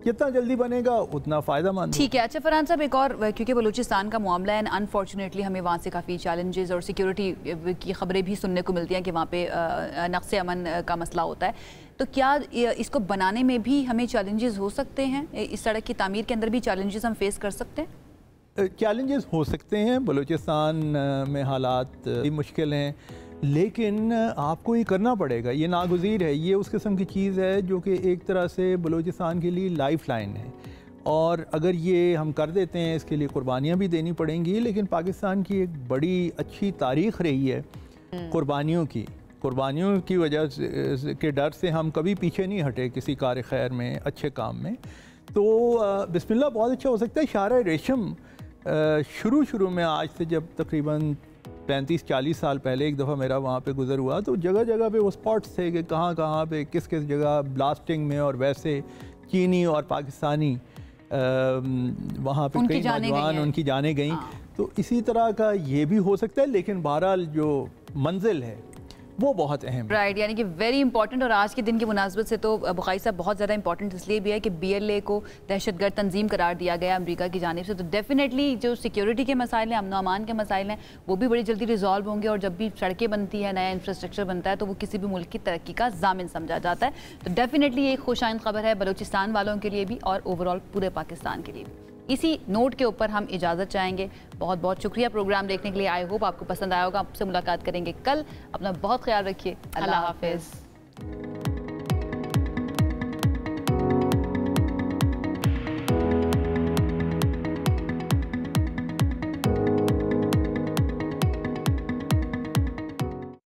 जितना जल्दी बनेगा उतना फ़ायदेमंद। ठीक है। अच्छा फरहान साहब, एक और, क्योंकि बलूचिस्तान का मामला है, अनफॉर्चुनेटली हमें वहाँ से काफ़ी चैलेंजेस और सिक्योरिटी की खबरें भी सुनने को मिलती हैं कि वहाँ पे नक्स अमन का मसला होता है, तो क्या इसको बनाने में भी हमें चैलेंजेस हो सकते हैं? इस सड़क की तामीर के अंदर भी चैलेंजेस हम फेस कर सकते हैं? चैलेंजेस हो सकते हैं। बलूचिस्तान में हालात मुश्किल हैं, लेकिन आपको ये करना पड़ेगा, ये नागुज़ीर है। ये उस किस्म की चीज़ है जो कि एक तरह से बलूचिस्तान के लिए लाइफ लाइन है, और अगर ये हम कर देते हैं इसके लिए कुर्बानियाँ भी देनी पड़ेंगी। लेकिन पाकिस्तान की एक बड़ी अच्छी तारीख़ रही है कुर्बानियों की वजह के डर से हम कभी पीछे नहीं हटे किसी कार खैर में, अच्छे काम में। तो बिस्मिल्लाह बहुत अच्छा हो सकता है। शारा रेशम शुरू में, आज से जब तकरीबन 35-40 साल पहले एक दफ़ा मेरा वहाँ पे गुज़र हुआ, तो जगह जगह पे वो स्पॉट्स थे कि कहाँ पे किस जगह ब्लास्टिंग में, और वैसे चीनी और पाकिस्तानी वहाँ पे कई नौजवान उनकी जाने गई। तो इसी तरह का ये भी हो सकता है, लेकिन बहरहाल जो मंजिल है वो बहुत अहम है। राइट, यानी कि वेरी इंपॉर्टेंट। और आज के दिन की मुनासबत से तो बुखारी साहब बहुत ज़्यादा इंपॉर्टेंट इसलिए भी है कि BLA को दहशतगर्द तंजीम करार दिया गया अमेरिका की जानिब से। तो डेफिनेटली जो सिक्योरिटी के मसाइल हैं, अमन अमान के मसाइल हैं, वो भी बड़ी जल्दी रिजॉल्व होंगे। और जब भी सड़कें बनती है, नया इंफ्रास्ट्रक्चर बनता है, तो वो किसी भी मुल्क की तरक्की का जामिन समझा जाता है। तो डेफिनेटली ये एक खुशाइंद खबर है बलूचिस्तान वालों के लिए भी और ओवरऑल पूरे पाकिस्तान के लिए भी। इसी नोट के ऊपर हम इजाज़त चाहेंगे। बहुत बहुत शुक्रिया प्रोग्राम देखने के लिए। आई होप आपको पसंद आया होगा। आपसे मुलाकात करेंगे कल। अपना बहुत ख्याल रखिए। अल्लाह हाफिज़।